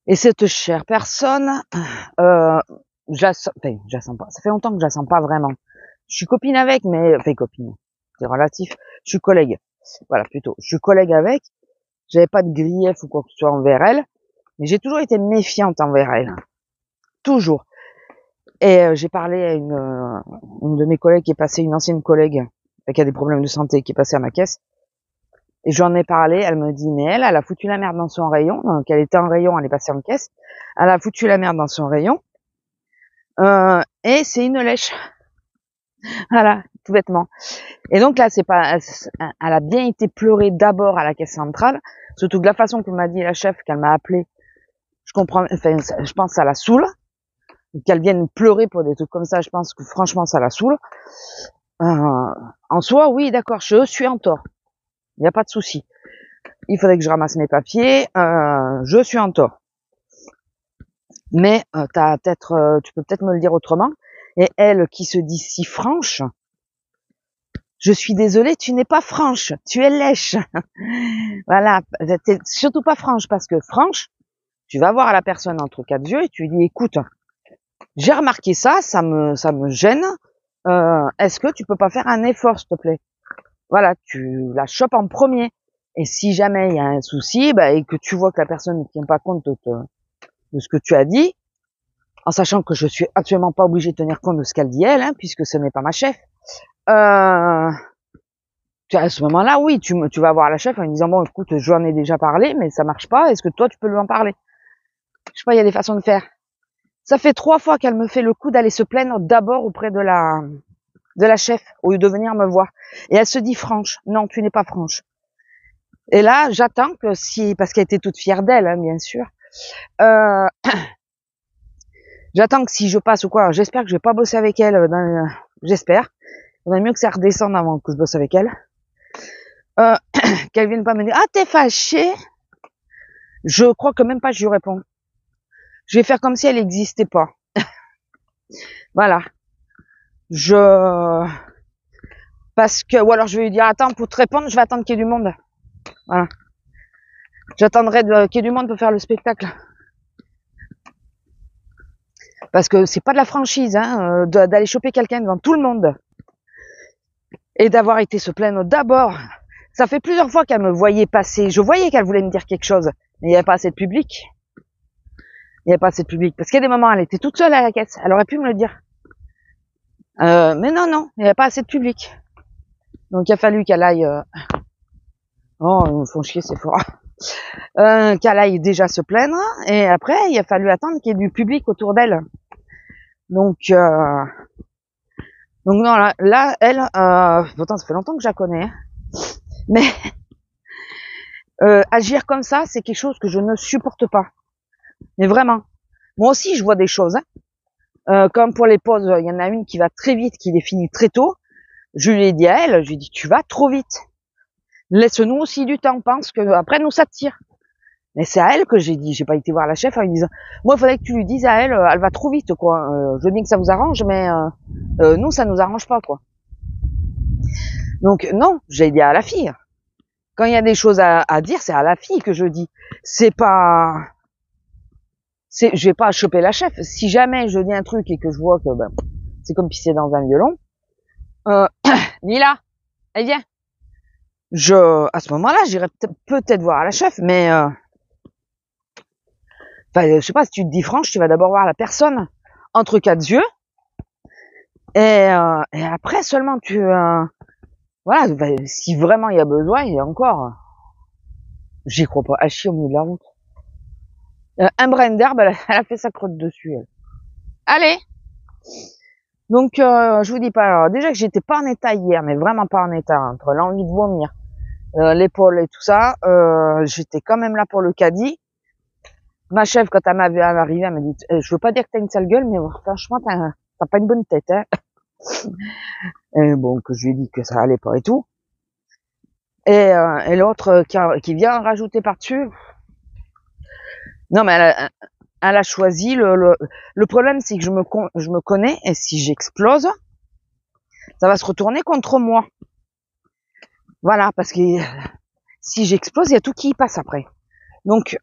Et cette chère personne, je la sens pas. Ça fait longtemps que je la sens pas vraiment. Je suis copine avec, mais copine, c'est relatif. Je suis collègue. Voilà, plutôt. Je suis collègue avec. J'avais pas de grief ou quoi que ce soit envers elle, mais j'ai toujours été méfiante envers elle. Toujours. Et j'ai parlé à une de mes collègues qui est passée, une ancienne collègue qui a des problèmes de santé, qui est passée à ma caisse. Et j'en ai parlé, elle me dit, mais elle a foutu la merde dans son rayon. Donc, elle était en rayon, elle est passée en caisse. Elle a foutu la merde dans son rayon. Et c'est une lèche. Voilà, tout bêtement. Et donc là, c'est pas, elle a bien été pleurée d'abord à la caisse centrale. Surtout que la façon que m'a dit la chef, qu'elle m'a appelé, je comprends, enfin, je pense que ça la saoule. Qu'elle vienne pleurer pour des trucs comme ça, je pense que franchement, ça la saoule. En soi, oui, d'accord, je suis en tort. Il n'y a pas de souci. Il faudrait que je ramasse mes papiers. Je suis en tort. Mais tu peux peut-être me le dire autrement. Et elle qui se dit si franche, je suis désolée, tu n'es pas franche, tu es lèche. Voilà, t'es surtout pas franche, parce que franche, tu vas voir la personne entre quatre yeux et tu lui dis, écoute, j'ai remarqué ça, ça me gêne. Est-ce que tu peux pas faire un effort, s'il te plaît? Voilà, tu la chopes en premier. Et si jamais il y a un souci, et que tu vois que la personne ne tient pas compte de ce que tu as dit, en sachant que je suis absolument pas obligée de tenir compte de ce qu'elle dit elle, puisque ce n'est pas ma chef. À ce moment-là, oui, tu vas voir la chef en lui disant, bon, écoute, j'en ai déjà parlé, mais ça marche pas. Est-ce que toi, tu peux lui en parler? Je sais pas, il y a des façons de faire. Ça fait 3 fois qu'elle me fait le coup d'aller se plaindre d'abord auprès de la chef, au lieu de venir me voir. Et elle se dit franche. Non, tu n'es pas franche. Et là, j'attends que parce qu'elle était toute fière d'elle, bien sûr. J'attends que si je passe ou quoi, j'espère que je vais pas bosser avec elle. J'espère. Il vaut mieux que ça redescende avant que je bosse avec elle. Qu'elle vienne pas me dire, ah, t'es fâchée? Je crois que même pas je lui réponds. Je vais faire comme si elle n'existait pas. Voilà. Parce que, ou alors je vais lui dire, attends, pour te répondre, je vais attendre qu'il y ait du monde. Voilà. J'attendrai qu'il y ait du monde pour faire le spectacle. Parce que c'est pas de la franchise, d'aller choper quelqu'un devant tout le monde. Et d'avoir été se plaindre d'abord. Ça fait plusieurs fois qu'elle me voyait passer. Je voyais qu'elle voulait me dire quelque chose. Mais il n'y avait pas assez de public. Il n'y avait pas assez de public. Parce qu'il y a des moments, elle était toute seule à la caisse. Elle aurait pu me le dire. Mais non, il n'y avait pas assez de public. Donc il a fallu qu'elle aille... Oh, ils me font chier, c'est fort. Qu'elle aille déjà se plaindre. Et après, il a fallu attendre qu'il y ait du public autour d'elle. Donc non, là elle... pourtant, ça fait longtemps que je la connais. Mais agir comme ça, c'est quelque chose que je ne supporte pas. Mais vraiment. Moi aussi, je vois des choses. Comme pour les pauses, il y en a une qui va très vite, qui les finit très tôt. Je lui ai dit à elle, je lui ai dit, tu vas trop vite. Laisse-nous aussi du temps, pense que après nous ça tire. Mais c'est à elle que j'ai dit, j'ai pas été voir la chef en lui disant, moi il faudrait que tu lui dises à elle, elle va trop vite quoi. Je dis que ça vous arrange, mais nous ça nous arrange pas quoi. Donc non, j'ai dit à la fille. Quand il y a des choses à dire, c'est à la fille que je dis. Je vais pas choper la chef. Si jamais je dis un truc et que je vois que c'est comme pisser dans un violon, Lila, elle vient. À ce moment-là, j'irai peut-être voir la chef, mais je sais pas, si tu te dis franche, tu vas d'abord voir la personne entre quatre yeux, et après seulement voilà, si vraiment il y a besoin, il y a encore, j'y crois pas, à chier au milieu de la route. Un brin d'herbe, elle a fait sa crotte dessus, elle. Allez! Donc, je vous dis pas, alors, déjà que j'étais pas en état hier, mais vraiment pas en état, entre l'envie de vomir, l'épaule et tout ça, j'étais quand même là pour le caddie. Ma chef, quand elle m'a vu arriver, elle m'a dit, je veux pas dire que t'as une sale gueule, mais franchement, t'as pas une bonne tête, hein. Et bon, que je lui ai dit que ça allait pas et tout. Et l'autre qui vient rajouter par-dessus. Non, mais elle a choisi le problème, c'est que je me connais, et si j'explose, ça va se retourner contre moi. Voilà, parce que si j'explose, il y a tout qui y passe après. Donc,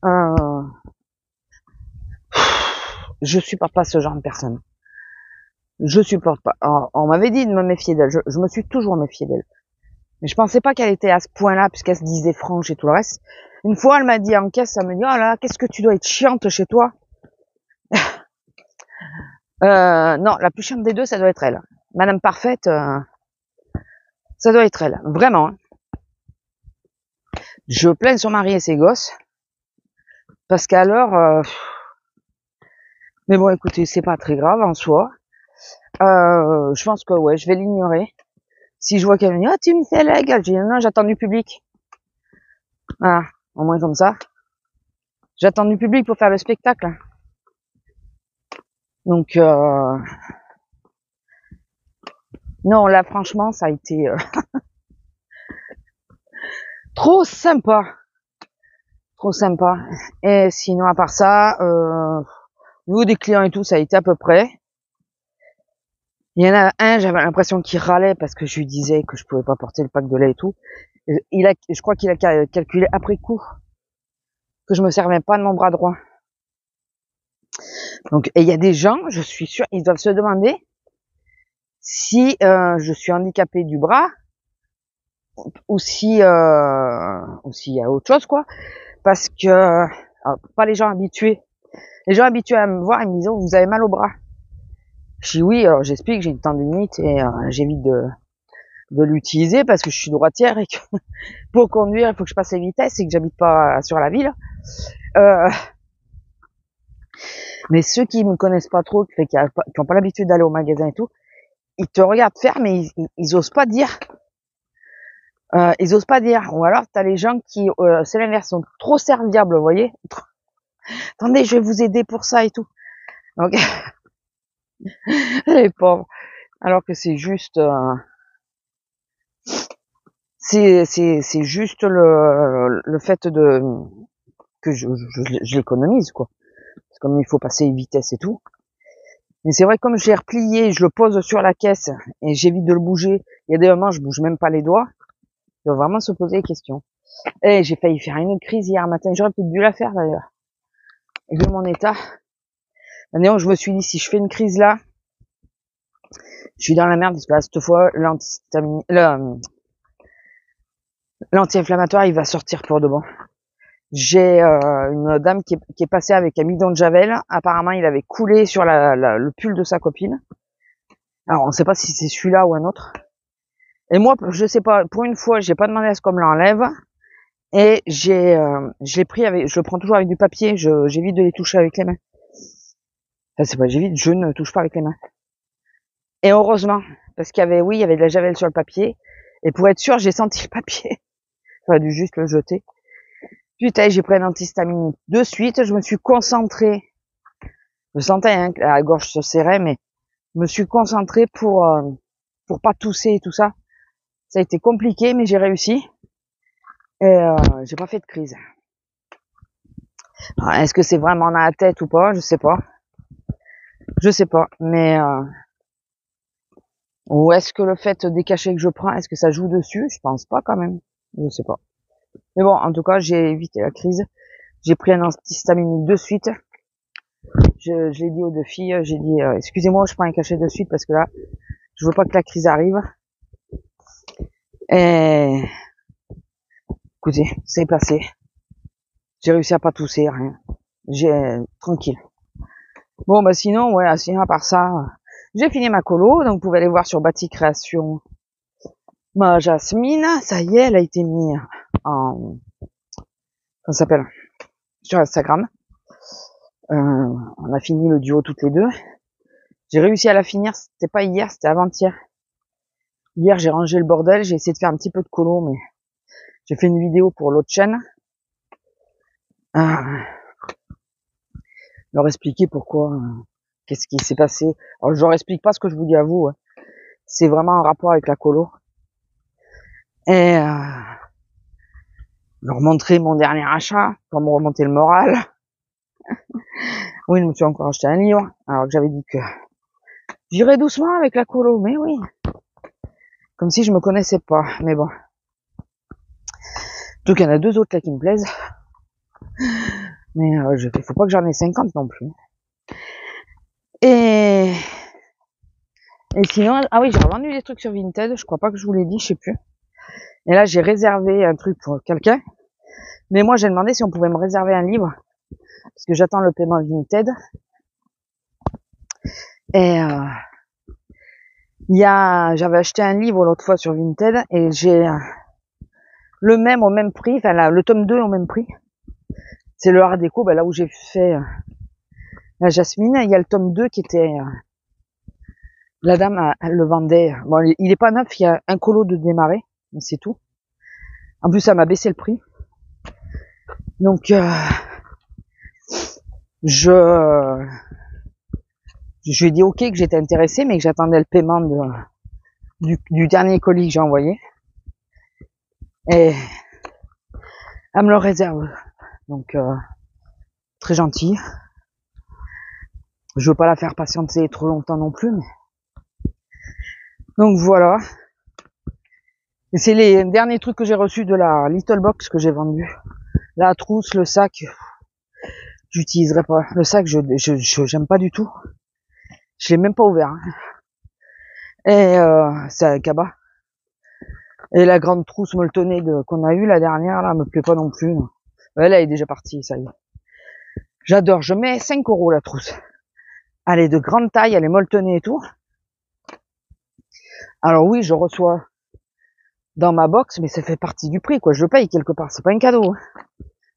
je supporte pas ce genre de personne. Je supporte pas. On m'avait dit de me méfier d'elle. Je me suis toujours méfiée d'elle. Mais je pensais pas qu'elle était à ce point-là, puisqu'elle se disait franche et tout le reste. Une fois, elle m'a dit en caisse, elle me dit, oh là, qu'est-ce que tu dois être chiante chez toi? Non, la plus chiante des deux, ça doit être elle. Madame Parfaite, ça doit être elle. Vraiment. Je plains son mari et ses gosses. Parce qu'alors, mais bon, écoutez, c'est pas très grave en soi. Je pense que ouais, je vais l'ignorer. Si je vois qu'elle me dit, ah, tu me fais la gueule, je dis, non, j'attends du public. Voilà, au moins comme ça. J'attends du public pour faire le spectacle. Donc, non, là, franchement, ça a été trop sympa. Trop sympa. Et sinon, à part ça, au niveau des clients et tout, ça a été à peu près. Il y en a un, j'avais l'impression qu'il râlait parce que je lui disais que je pouvais pas porter le pack de lait et tout. Je crois qu'il a calculé après coup que je me servais pas de mon bras droit. Donc, et il y a des gens, je suis sûre, ils doivent se demander si je suis handicapée du bras ou s'il y a autre chose, quoi. Parce que pas les gens habitués. Les gens habitués à me voir, ils me disent, oh, vous avez mal au bras. Je dis oui, alors j'explique, j'ai une tendinite et j'évite de l'utiliser parce que je suis droitière et que pour conduire, il faut que je passe les vitesses et que j'habite pas sur la ville. Mais ceux qui me connaissent pas trop, qui ont pas l'habitude d'aller au magasin et tout, ils te regardent faire, mais ils osent pas dire. Ils osent pas dire. Ou alors, t'as les gens qui, c'est l'inverse, sont trop serviables, vous voyez. Attendez, je vais vous aider pour ça et tout. Donc, les pauvres. Alors que c'est juste, c'est juste le fait que je l'économise, quoi. C'est comme il faut passer une vitesse et tout. Mais c'est vrai, comme j'ai replié, je le pose sur la caisse et j'évite de le bouger. Il y a des moments, je bouge même pas les doigts. Il faut vraiment se poser des questions. Et j'ai failli faire une crise hier matin. J'aurais peut-être dû la faire d'ailleurs. Et vu mon état, maintenant je me suis dit, si je fais une crise là, je suis dans la merde parce que là, cette fois, l'anti-inflammatoire, il va sortir pour de bon. J'ai une dame qui est passée avec un bidon de javel. Apparemment, il avait coulé sur le pull de sa copine. Alors, on sait pas si c'est celui-là ou un autre. Et moi, je sais pas. Pour une fois, j'ai pas demandé à ce qu'on me l'enlève. Et je l'ai pris je le prends toujours avec du papier. J'évite de les toucher avec les mains. Enfin, c'est pas j'évite. Je ne touche pas avec les mains. Et heureusement, parce qu'il y avait de la javel sur le papier. Et pour être sûr, j'ai senti le papier. J'aurais dû juste le jeter. Putain, j'ai pris un antihistaminique de suite, je me suis concentrée. Je sentais hein, que la gorge se serrait, mais je me suis concentrée pour pas tousser et tout ça. Ça a été compliqué, mais j'ai réussi. Et j'ai pas fait de crise. Alors, est-ce que c'est vraiment dans la tête ou pas? Je sais pas. Je sais pas. Mais ou est-ce que le fait des cachets que je prends, est-ce que ça joue dessus? Je pense pas quand même. Je sais pas. Mais bon, en tout cas, j'ai évité la crise. J'ai pris un antihistaminique de suite. Je l'ai dit aux deux filles, j'ai dit excusez-moi, je prends un cachet de suite parce que là, je veux pas que la crise arrive. Et écoutez, c'est passé. J'ai réussi à pas tousser, rien. J'ai tranquille. Bon bah sinon, ouais, sinon à part ça, j'ai fini ma colo, donc vous pouvez aller voir sur Bâti Création. Ma Jasmine, ça y est, elle a été mise en comment ça s'appelle sur Instagram. On a fini le duo toutes les deux. J'ai réussi à la finir, c'était pas hier, c'était avant-hier. Hier, j'ai rangé le bordel, j'ai essayé de faire un petit peu de colo, mais j'ai fait une vidéo pour l'autre chaîne. Leur expliquer pourquoi, qu'est-ce qui s'est passé. Alors, je leur explique pas ce que je vous dis à vous. Hein. C'est vraiment en rapport avec la colo. Et leur montrer mon dernier achat, pour me remonter le moral. Oui, je me suis encore acheté un livre, alors que j'avais dit que j'irais doucement avec la colo, mais oui. Comme si je me connaissais pas, mais bon. Donc il y en a deux autres là qui me plaisent. Mais faut pas que j'en ai 50 non plus. Et sinon, ah oui, j'ai revendu des trucs sur Vinted, je crois pas que je vous l'ai dit, je sais plus. Et là, j'ai réservé un truc pour quelqu'un. Mais moi, j'ai demandé si on pouvait me réserver un livre. Parce que j'attends le paiement Vinted. Et j'avais acheté un livre l'autre fois sur Vinted et j'ai le même au même prix, enfin le tome 2 au même prix. C'est le Art déco, là où j'ai fait la Jasmine, il y a le tome 2 qui était... la dame, elle le vendait. Bon, il est pas neuf, il y a un colo de démarrer, mais c'est tout. En plus, ça m'a baissé le prix. Donc, je lui ai dit ok que j'étais intéressée, mais que j'attendais le paiement du dernier colis que j'ai envoyé. Et elle me le réserve. Donc, très gentil. Je veux pas la faire patienter trop longtemps non plus, mais... Donc voilà. Et c'est les derniers trucs que j'ai reçus de la Little Box que j'ai vendu. La trousse, le sac, j'utiliserai pas. Le sac, j'aime pas du tout. Je l'ai même pas ouvert. Hein. Et c'est à Kaba. Et la grande trousse molletonnée qu'on a eue la dernière, là, me plaît pas non plus. Non. Elle est déjà partie, ça y est. J'adore. Je mets 5 € la trousse. Elle est de grande taille, elle est molletonnée et tout. Alors oui, je reçois dans ma box, mais ça fait partie du prix, quoi. Je le paye quelque part. C'est pas un cadeau. Hein.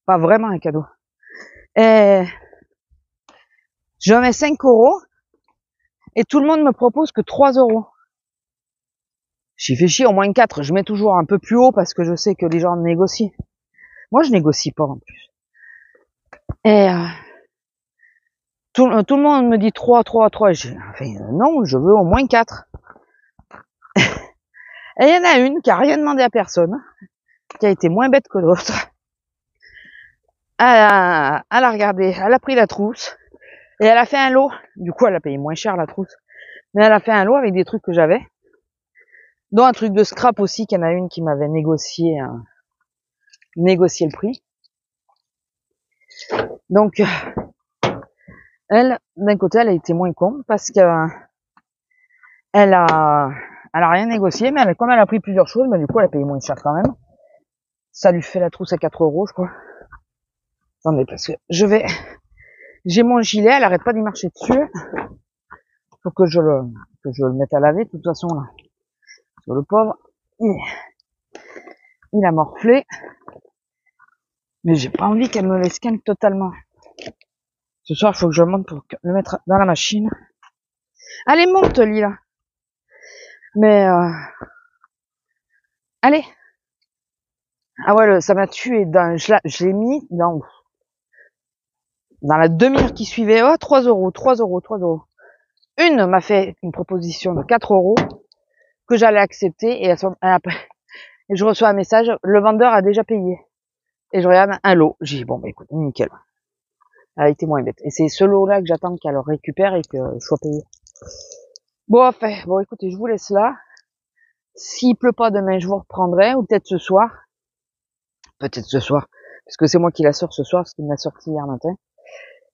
Pas vraiment un cadeau. Et je mets 5 € et tout le monde me propose que 3 €. J'y fais chier, au moins 4. Je mets toujours un peu plus haut parce que je sais que les gens négocient. Moi, je négocie pas en plus. Et tout le monde me dit 3. Non, je veux au moins 4. Et il y en a une qui a rien demandé à personne, qui a été moins bête que l'autre. Elle a regardé, elle a pris la trousse et elle a fait un lot. Du coup, elle a payé moins cher la trousse. Mais elle a fait un lot avec des trucs que j'avais. Dont un truc de scrap aussi, qu'il y en a une qui m'avait négocié le prix. Donc, elle, d'un côté, elle a été moins con parce que elle a rien négocié, mais comme elle a pris plusieurs choses, du coup, elle a payé moins cher quand même. Ça lui fait la trousse à 4 €, je crois. Attendez, parce que j'ai mon gilet, elle arrête pas d'y marcher dessus. Faut que je le mette à laver, de toute façon, là. Sur le pauvre, il a morflé. Mais j'ai pas envie qu'elle me l'escalque totalement. Ce soir, il faut que je monte pour le mettre dans la machine. Allez, monte, Lila. Mais, allez. Ah ouais, ça m'a tué. Je l'ai mis dans la demi-heure qui suivait. Oh, 3 €, 3 €, 3 €. Une m'a fait une proposition de 4 € que j'allais accepter et je reçois un message, le vendeur a déjà payé. Et je regarde un lot. J'ai dit, bon, écoute, nickel. Elle a été moins bête. Et c'est ce lot-là que j'attends qu'elle le récupère et que je sois payé. Bon, écoutez, je vous laisse là. S'il pleut pas demain, je vous reprendrai, ou peut-être ce soir. Peut-être ce soir. Parce que c'est moi qui la sors ce soir, parce qu'il me l'a sorti hier matin.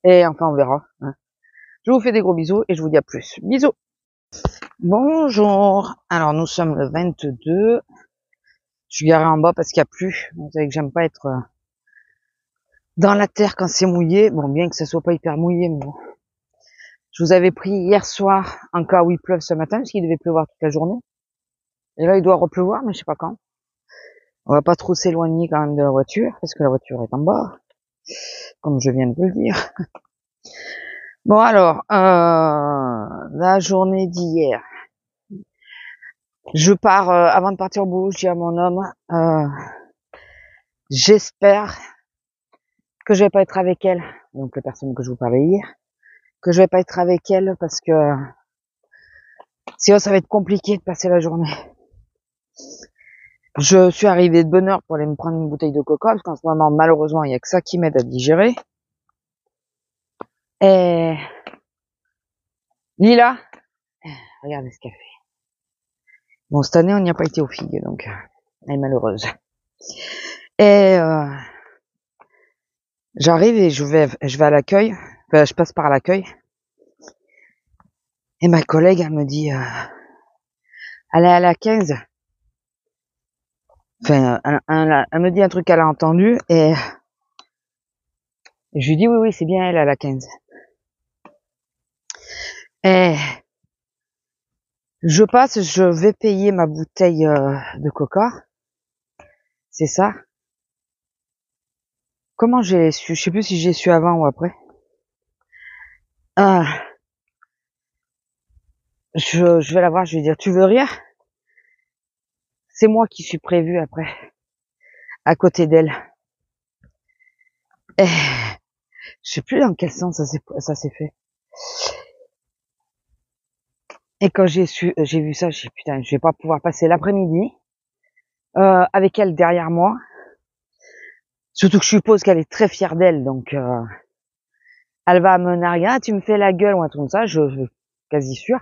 Et enfin, on verra. Hein. Je vous fais des gros bisous et je vous dis à plus. Bisous. Bonjour. Alors, nous sommes le 22. Je suis garé en bas parce qu'il y a plu. Vous savez que j'aime pas être dans la terre quand c'est mouillé. Bon, bien que ça soit pas hyper mouillé, mais bon. Je vous avais pris hier soir en cas où il pleuve ce matin, parce qu'il devait pleuvoir toute la journée. Et là, il doit repleuvoir, mais je sais pas quand. On va pas trop s'éloigner quand même de la voiture, parce que la voiture est en bas, comme je viens de vous le dire. Bon alors, la journée d'hier. Je pars, avant de partir au boulot, je dis à mon homme, j'espère que je vais pas être avec elle, donc la personne que je vous parlais hier, que je vais pas être avec elle parce que sinon ça va être compliqué de passer la journée. Je suis arrivée de bonne heure pour aller me prendre une bouteille de coca, parce qu'en ce moment, malheureusement, il y a que ça qui m'aide à digérer. Et Lila, regardez ce qu'elle fait. Bon, cette année, on n'y a pas été aux filles, donc elle est malheureuse. Et j'arrive et je vais à l'accueil. Enfin, je passe par l'accueil. Et ma collègue, elle me dit, elle est à la 15. Enfin, elle me dit un truc qu'elle a entendu et je lui dis oui, c'est bien elle à la 15. Et je passe, je vais payer ma bouteille de coca. C'est ça. Comment j'ai su? Je sais plus si j'ai su avant ou après. Ah, je vais la voir, je vais dire, tu veux rire? C'est moi qui suis prévue après, à côté d'elle. Eh, je sais plus dans quel sens ça s'est fait. Et quand j'ai vu ça, j'ai dit, putain, je vais pas pouvoir passer l'après-midi, avec elle derrière moi. Surtout que je suppose qu'elle est très fière d'elle, donc, elle va me narguer, ah, tu me fais la gueule ou un truc comme ça, je quasi sûr.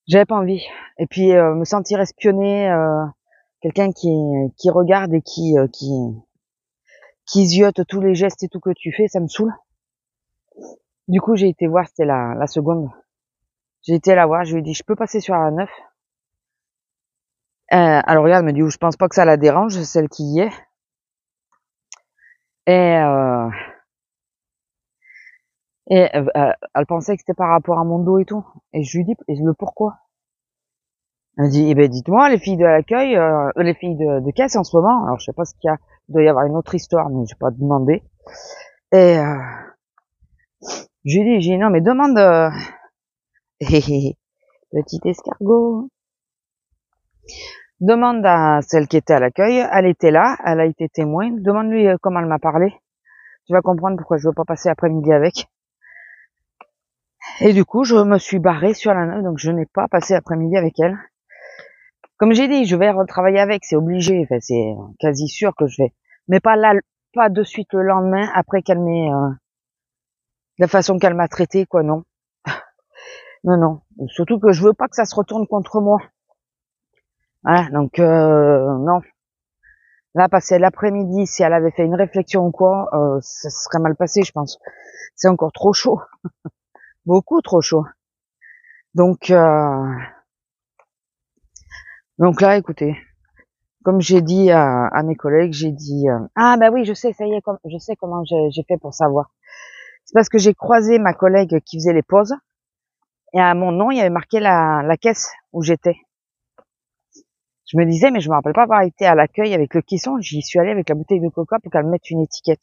J'avais pas envie. Et puis, me sentir espionner, quelqu'un qui regarde et qui ziote tous les gestes et tout que tu fais, ça me saoule. Du coup, j'ai été voir, c'était la seconde. J'ai été la voir, je lui ai dit, je peux passer sur la 9. Alors regarde, elle me dit, je pense pas que ça la dérange, celle qui y est. Et, elle pensait que c'était par rapport à mon dos et tout. Et je lui dis, et le pourquoi? Elle me dit, eh ben dites-moi, les filles de l'accueil, les filles de caisse en ce moment. Alors je sais pas ce qu'il y a, il doit y avoir une autre histoire, mais j'ai pas demandé. Et je lui dis, non mais demande, petit escargot. Demande à celle qui était à l'accueil, elle était là, elle a été témoin. Demande-lui comment elle m'a parlé. Tu vas comprendre pourquoi je veux pas passer l'après-midi avec. Et du coup, je me suis barrée sur la 9, donc je n'ai pas passé l'après-midi avec elle. Comme j'ai dit, je vais retravailler avec, c'est obligé. Enfin, c'est quasi sûr que je vais. Mais pas là, pas de suite le lendemain, après qu'elle m'ait, la façon qu'elle m'a traité, quoi, non. Non, non. Surtout que je veux pas que ça se retourne contre moi. Voilà, donc, non. Là, passer l'après-midi, si elle avait fait une réflexion ou quoi, ça serait mal passé, je pense. C'est encore trop chaud. Beaucoup trop chaud. Donc là, écoutez, comme j'ai dit à mes collègues, j'ai dit, ah bah oui, je sais, ça y est, je sais comment j'ai fait pour savoir. C'est parce que j'ai croisé ma collègue qui faisait les pauses, et à mon nom, il y avait marqué la caisse où j'étais. Je me disais, mais je me rappelle pas avoir été à l'accueil avec le caisson, j'y suis allée avec la bouteille de coca pour qu'elle mette une étiquette.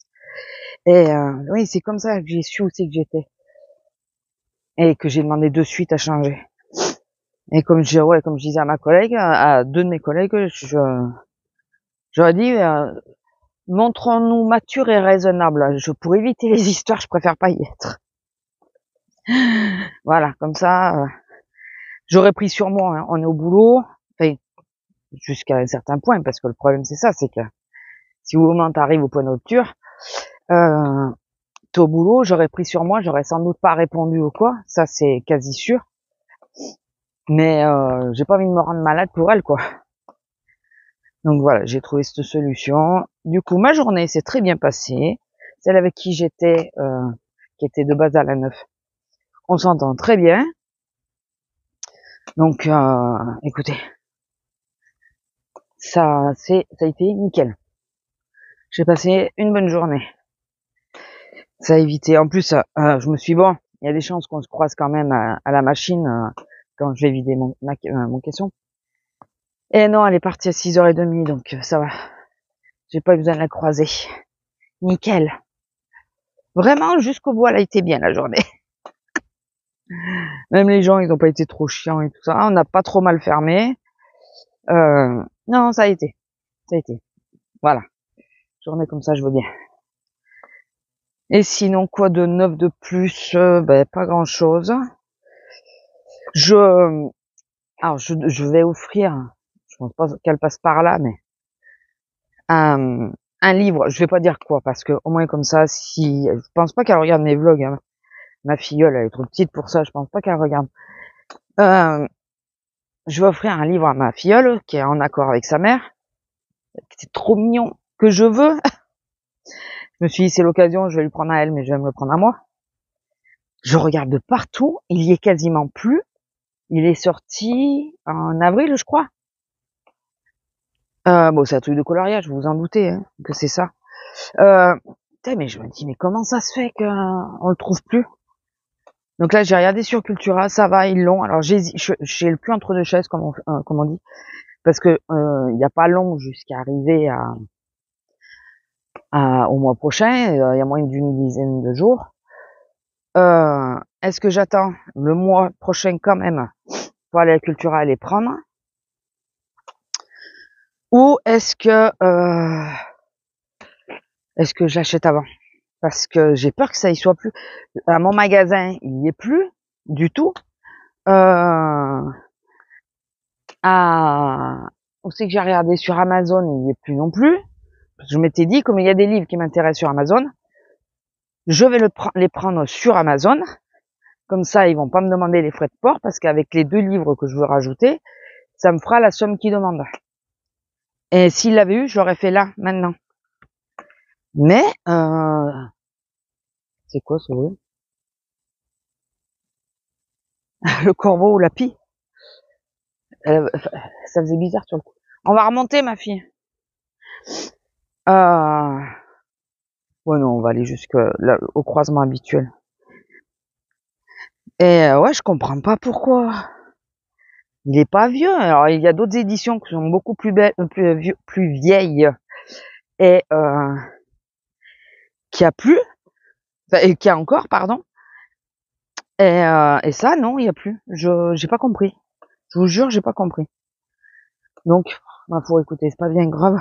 Et oui, c'est comme ça que j'ai su où c'est que j'étais. Et que j'ai demandé de suite à changer. Et comme je disais à ma collègue, à deux de mes collègues, j'aurais dit, montrons-nous matures et raisonnables. Pour éviter les histoires, je préfère pas y être. Voilà, comme ça, j'aurais pris sur moi, hein. On est au boulot, enfin, jusqu'à un certain point, parce que le problème c'est ça, c'est que si au moment t'arrives au point de rupture, t'es au boulot, j'aurais pris sur moi, j'aurais sans doute pas répondu ou quoi, ça c'est quasi sûr. Mais j'ai pas envie de me rendre malade pour elle, quoi. Donc voilà, j'ai trouvé cette solution. Du coup, ma journée s'est très bien passée. Celle avec qui j'étais, qui était de base à la 9, on s'entend très bien. Donc, écoutez, ça a été nickel. J'ai passé une bonne journée. Ça a évité. En plus, je me suis bon. Il y a des chances qu'on se croise quand même à la machine quand je vais vider mon caisson. Et non, elle est partie à 6h30, donc ça va. J'ai pas eu besoin de la croiser. Nickel. Vraiment, jusqu'au bout, elle a été bien la journée. Même les gens, ils ont pas été trop chiants et tout ça. On n'a pas trop mal fermé. Non, ça a été. Ça a été. Voilà. Journée comme ça, je veux bien. Et sinon, quoi de neuf de plus? Pas grand chose. Alors, je vais offrir, je pense pas qu'elle passe par là, mais un livre. Je vais pas dire quoi, parce que au moins comme ça, je pense pas qu'elle regarde mes vlogs, hein. Ma filleule, elle est trop petite pour ça, je pense pas qu'elle regarde. Je vais offrir un livre à ma filleule, qui est en accord avec sa mère. C'est trop mignon, que je veux. Je me suis dit, c'est l'occasion, je vais lui prendre à elle, mais je vais me le prendre à moi. Je regarde de partout, il y est quasiment plus. Il est sorti en avril, je crois. Bon, c'est un truc de coloriage, vous vous en doutez, hein, que c'est ça. Mais je me dis, mais comment ça se fait qu'on le trouve plus? Donc là, j'ai regardé sur Cultura, ça va, ils l'ont. Alors j'ai le cul entre deux chaises, comme on dit. parce que il n'y a pas long jusqu'à arriver au mois prochain, il y a moins d'une dizaine de jours. Est-ce que j'attends le mois prochain quand même pour aller à Cultura et les prendre, ou est-ce que j'achète avant? Parce que j'ai peur que ça y soit plus. À mon magasin, il y est plus du tout. On sait que j'ai regardé sur Amazon, il n'y est plus non plus. Je m'étais dit, comme il y a des livres qui m'intéressent sur Amazon, je vais les prendre sur Amazon. Comme ça, ils vont pas me demander les frais de port, parce qu'avec les 2 livres que je veux rajouter, ça me fera la somme qu'ils demandent. Et s'ils l'avaient eu, je l'aurais fait là, maintenant. Mais, c'est quoi ce bruit? Le corbeau ou la pie? Ça faisait bizarre sur le coup. On va remonter, ma fille. Ouais, non, on va aller au croisement habituel. Et ouais, je comprends pas pourquoi. Il est pas vieux. Alors, il y a d'autres éditions qui sont beaucoup plus belles, plus vieilles, et qui a plus, et qui a encore, pardon. Et ça, non, il y a plus. J'ai pas compris. Je vous jure, j'ai pas compris. Donc, faut écouter, c'est pas bien grave.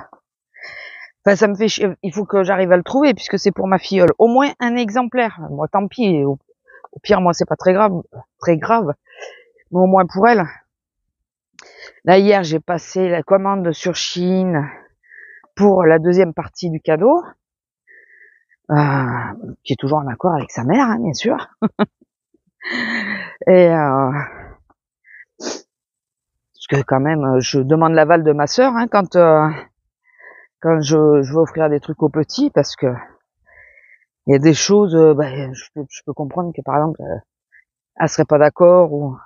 Enfin, ça me fait chier. Il faut que j'arrive à le trouver, puisque c'est pour ma filleule. Au moins un exemplaire. Moi, tant pis. Au pire, moi, c'est pas très grave, mais au moins pour elle. Là, hier, j'ai passé la commande sur Chine pour la deuxième partie du cadeau, qui est toujours en accord avec sa mère, hein, bien sûr. Et parce que quand même, je demande l'aval de ma sœur, hein, quand je veux offrir des trucs aux petits, parce que il y a des choses, je peux comprendre que par exemple, elle serait pas d'accord, ou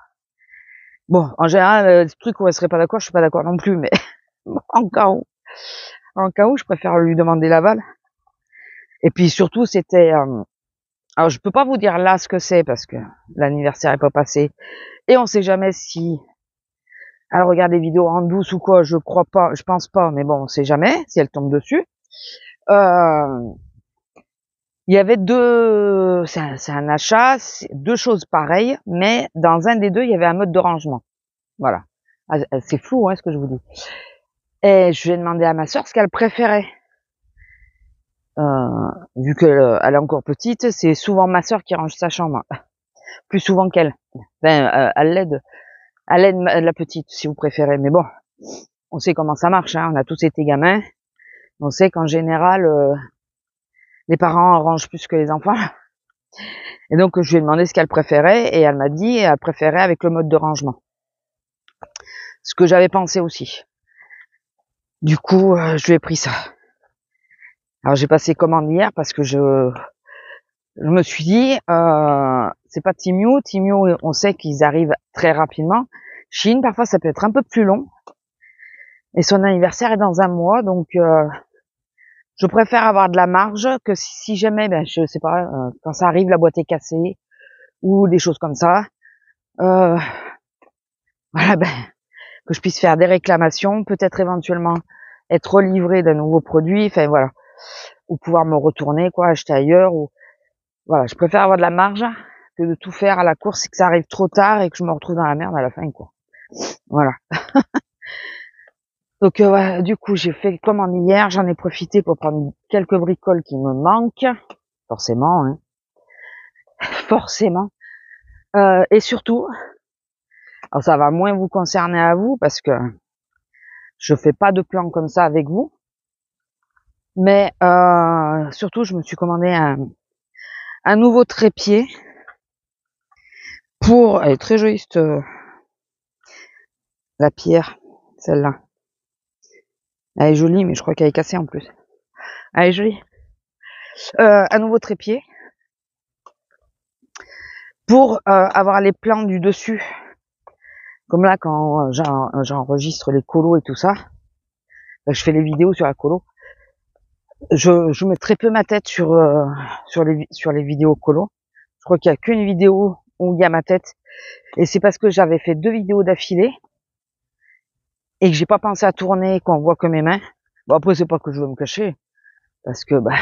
bon, en général, les trucs où elle serait pas d'accord, je suis pas d'accord non plus, mais en cas où, je préfère lui demander l'aval. Et puis surtout, c'était, alors je peux pas vous dire là ce que c'est, parce que l'anniversaire est pas passé, et on sait jamais si elle regarde des vidéos en douce ou quoi. Je crois pas, je pense pas, mais bon, on sait jamais si elle tombe dessus. Il y avait c'est un achat, 2 choses pareilles, mais dans un des 2, il y avait un mode de rangement. Voilà. C'est flou, hein, ce que je vous dis. Et je lui ai demandé à ma sœur ce qu'elle préférait. Vu qu'elle est encore petite, c'est souvent ma sœur qui range sa chambre. Plus souvent qu'elle. Enfin, elle l'aide la petite, si vous préférez. Mais bon, on sait comment ça marche, hein. On a tous été gamins. On sait qu'en général, les parents rangent plus que les enfants. Et donc, je lui ai demandé ce qu'elle préférait, et elle m'a dit qu'elle préférait avec le mode de rangement. Ce que j'avais pensé aussi. Du coup, je lui ai pris ça. Alors, j'ai passé commande hier parce que je me suis dit, c'est pas Timiu. Timiu, on sait qu'ils arrivent très rapidement. Chine, parfois, ça peut être un peu plus long. Et son anniversaire est dans un mois, donc je préfère avoir de la marge que si jamais, je sais pas, quand ça arrive, la boîte est cassée ou des choses comme ça. Voilà, que je puisse faire des réclamations, peut-être éventuellement être livré d'un nouveau produit, enfin voilà, ou pouvoir me retourner, quoi, acheter ailleurs, ou voilà, je préfère avoir de la marge que de tout faire à la course et que ça arrive trop tard et que je me retrouve dans la merde à la fin, quoi. Voilà. Donc ouais, du coup, j'ai fait commande hier, j'en ai profité pour prendre quelques bricoles qui me manquent, forcément, hein. Forcément. Et surtout, alors ça va moins vous concerner à vous parce que je fais pas de plan comme ça avec vous, mais surtout, je me suis commandé un nouveau trépied pour, elle est très jolie la pierre, celle-là. Elle est jolie, mais je crois qu'elle est cassée en plus. Elle est jolie. Un nouveau trépied pour avoir les plans du dessus. Comme là, quand j'enregistre les colos et tout ça, je fais les vidéos sur la colo. Je mets très peu ma tête sur les vidéos colo. Je crois qu'il y a qu'une vidéo où il y a ma tête. Et c'est parce que j'avais fait 2 vidéos d'affilée. et que j'ai pas pensé à tourner, qu'on voit que mes mains. Bon, après, c'est pas que je veux me cacher, parce que bah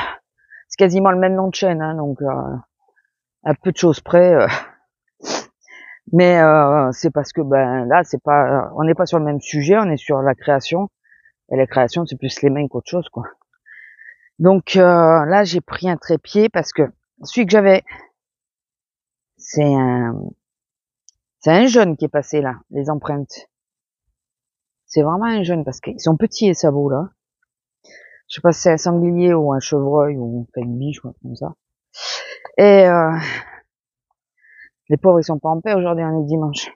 c'est quasiment le même nom de chaîne, hein, donc à peu de choses près. Mais c'est parce que ben là, c'est pas, on n'est pas sur le même sujet, on est sur la création. Et la création, c'est plus les mains qu'autre chose, quoi. Donc là, j'ai pris un trépied parce que celui que j'avais, c'est un jeune qui est passé là, les empreintes. C'est vraiment un jeune parce qu'ils sont petits les sabots là. Je sais pas si c'est un sanglier ou un chevreuil ou une biche ou comme ça. Et les pauvres, ils sont pas en paix aujourd'hui, on est dimanche.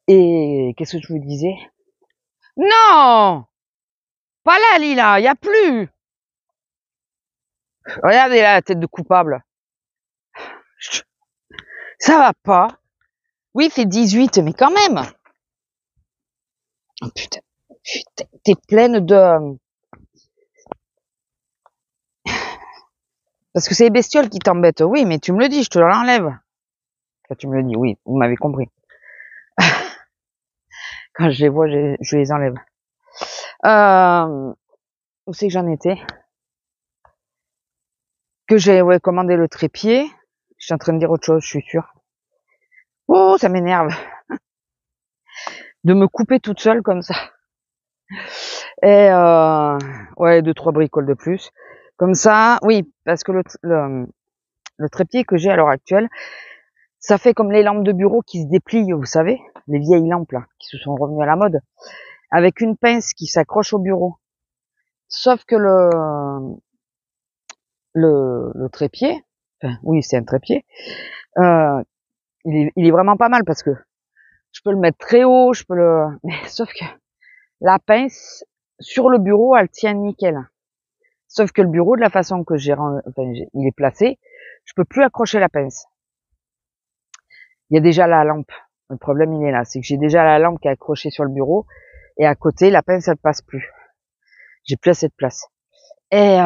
Et qu'est-ce que je vous disais? Non! Pas là, Lila, y a plus! Regardez là, la tête de coupable. Ça va pas. Oui, il fait 18, mais quand même. Oh putain, t'es pleine de... Parce que c'est les bestioles qui t'embêtent. Oui, mais tu me le dis, je te l'enlève. Enfin, tu me le dis, oui, vous m'avez compris. Quand je les vois, je les enlève. Où c'est que j'en étais? Que j'ai commandé le trépied. Je suis en train de dire autre chose, je suis sûre. Oh, ça m'énerve. De me couper toute seule comme ça. Et ouais, 2-3 bricoles de plus. Comme ça, oui, parce que le trépied que j'ai à l'heure actuelle, ça fait comme les lampes de bureau qui se déplient, vous savez, les vieilles lampes là, qui se sont revenues à la mode, avec une pince qui s'accroche au bureau. Sauf que le trépied, enfin oui, c'est un trépied, il est vraiment pas mal parce que je peux le mettre très haut, mais sauf que la pince sur le bureau, elle tient nickel. Sauf que le bureau, de la façon que il est placé, je peux plus accrocher la pince. Il y a déjà la lampe. Le problème, il est là. C'est que j'ai déjà la lampe qui est accrochée sur le bureau. Et à côté, la pince, elle passe plus. J'ai plus assez de place. Et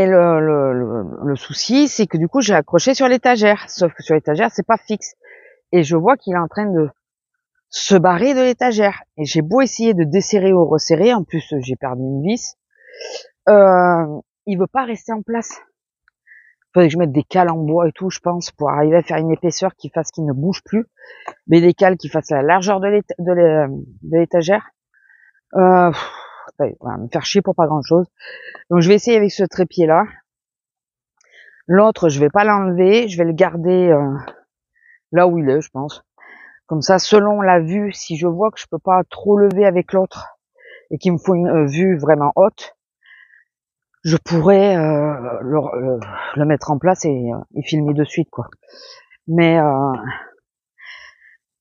le souci, c'est que du coup, j'ai accroché sur l'étagère. Sauf que sur l'étagère, c'est pas fixe. Et je vois qu'il est en train de se barrer de l'étagère. Et j'ai beau essayer de desserrer ou resserrer. En plus, j'ai perdu une vis. Il veut pas rester en place. Faudrait que je mette des cales en bois et tout, je pense, pour arriver à faire une épaisseur qui fasse qu'il ne bouge plus. Mais des cales qui fassent la largeur de l'étagère. Ouais, voilà, me faire chier pour pas grand chose. Donc je vais essayer avec ce trépied là. L'autre, je vais pas l'enlever, je vais le garder là où il est, je pense. Comme ça, selon la vue, si je vois que je peux pas trop lever avec l'autre et qu'il me faut une vue vraiment haute, je pourrais le mettre en place et filmer de suite, quoi. Mais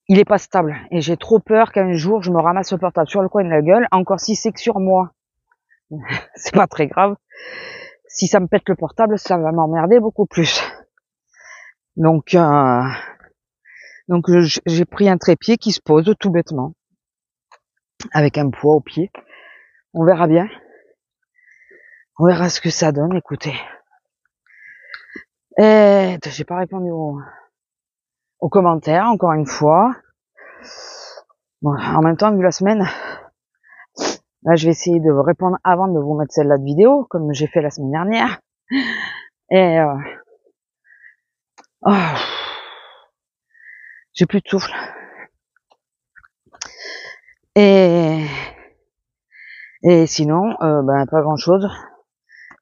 il est pas stable et j'ai trop peur qu'un jour je me ramasse le portable sur le coin de la gueule. Encore si c'est que sur moi, c'est pas très grave. Si ça me pète le portable, ça va m'emmerder beaucoup plus. Donc j'ai pris un trépied qui se pose tout bêtement avec un poids au pied. On verra bien. On verra ce que ça donne. Écoutez. Et j'ai pas répondu aux commentaires encore une fois. Bon, en même temps, vu la semaine, là, je vais essayer de répondre avant de vous mettre celle-là de vidéo, comme j'ai fait la semaine dernière. Et j'ai plus de souffle. Et sinon, pas grand-chose.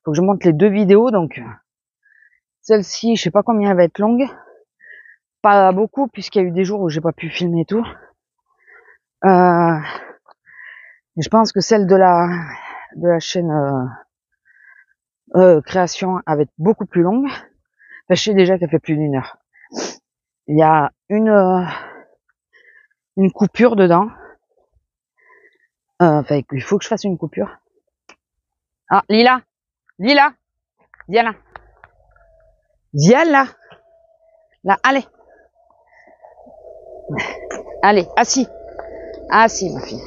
Faut que je monte les 2 vidéos, donc celle-ci, je sais pas combien elle va être longue. Pas beaucoup, puisqu'il y a eu des jours où j'ai pas pu filmer tout. Je pense que celle de la chaîne création va être beaucoup plus longue. Enfin, je sais déjà qu'elle fait plus d'1 heure. Il y a une coupure dedans. Enfin, il faut que je fasse une coupure. Ah, Lila, viens là. Viens là. Là, allez. Allez, assis, ma fille.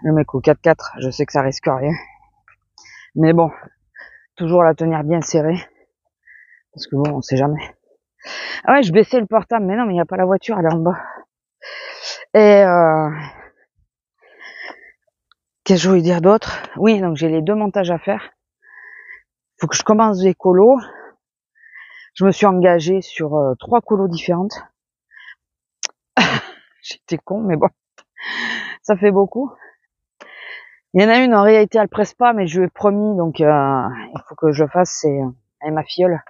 Le mec au 4x4, je sais que ça risque rien. Mais bon, toujours la tenir bien serrée. Parce que bon, on sait jamais. Ah ouais, je baissais le portable, mais non, mais il n'y a pas la voiture, elle est en bas. Et qu'est-ce que je voulais dire d'autre? Oui, donc j'ai les 2 montages à faire. Faut que je commence des colos. Je me suis engagée sur 3 colos différentes. J'étais con, mais bon, ça fait beaucoup. Il y en a une, en réalité, elle presse pas, mais je lui ai promis, donc il faut que je le fasse, c'est avec ma filleule.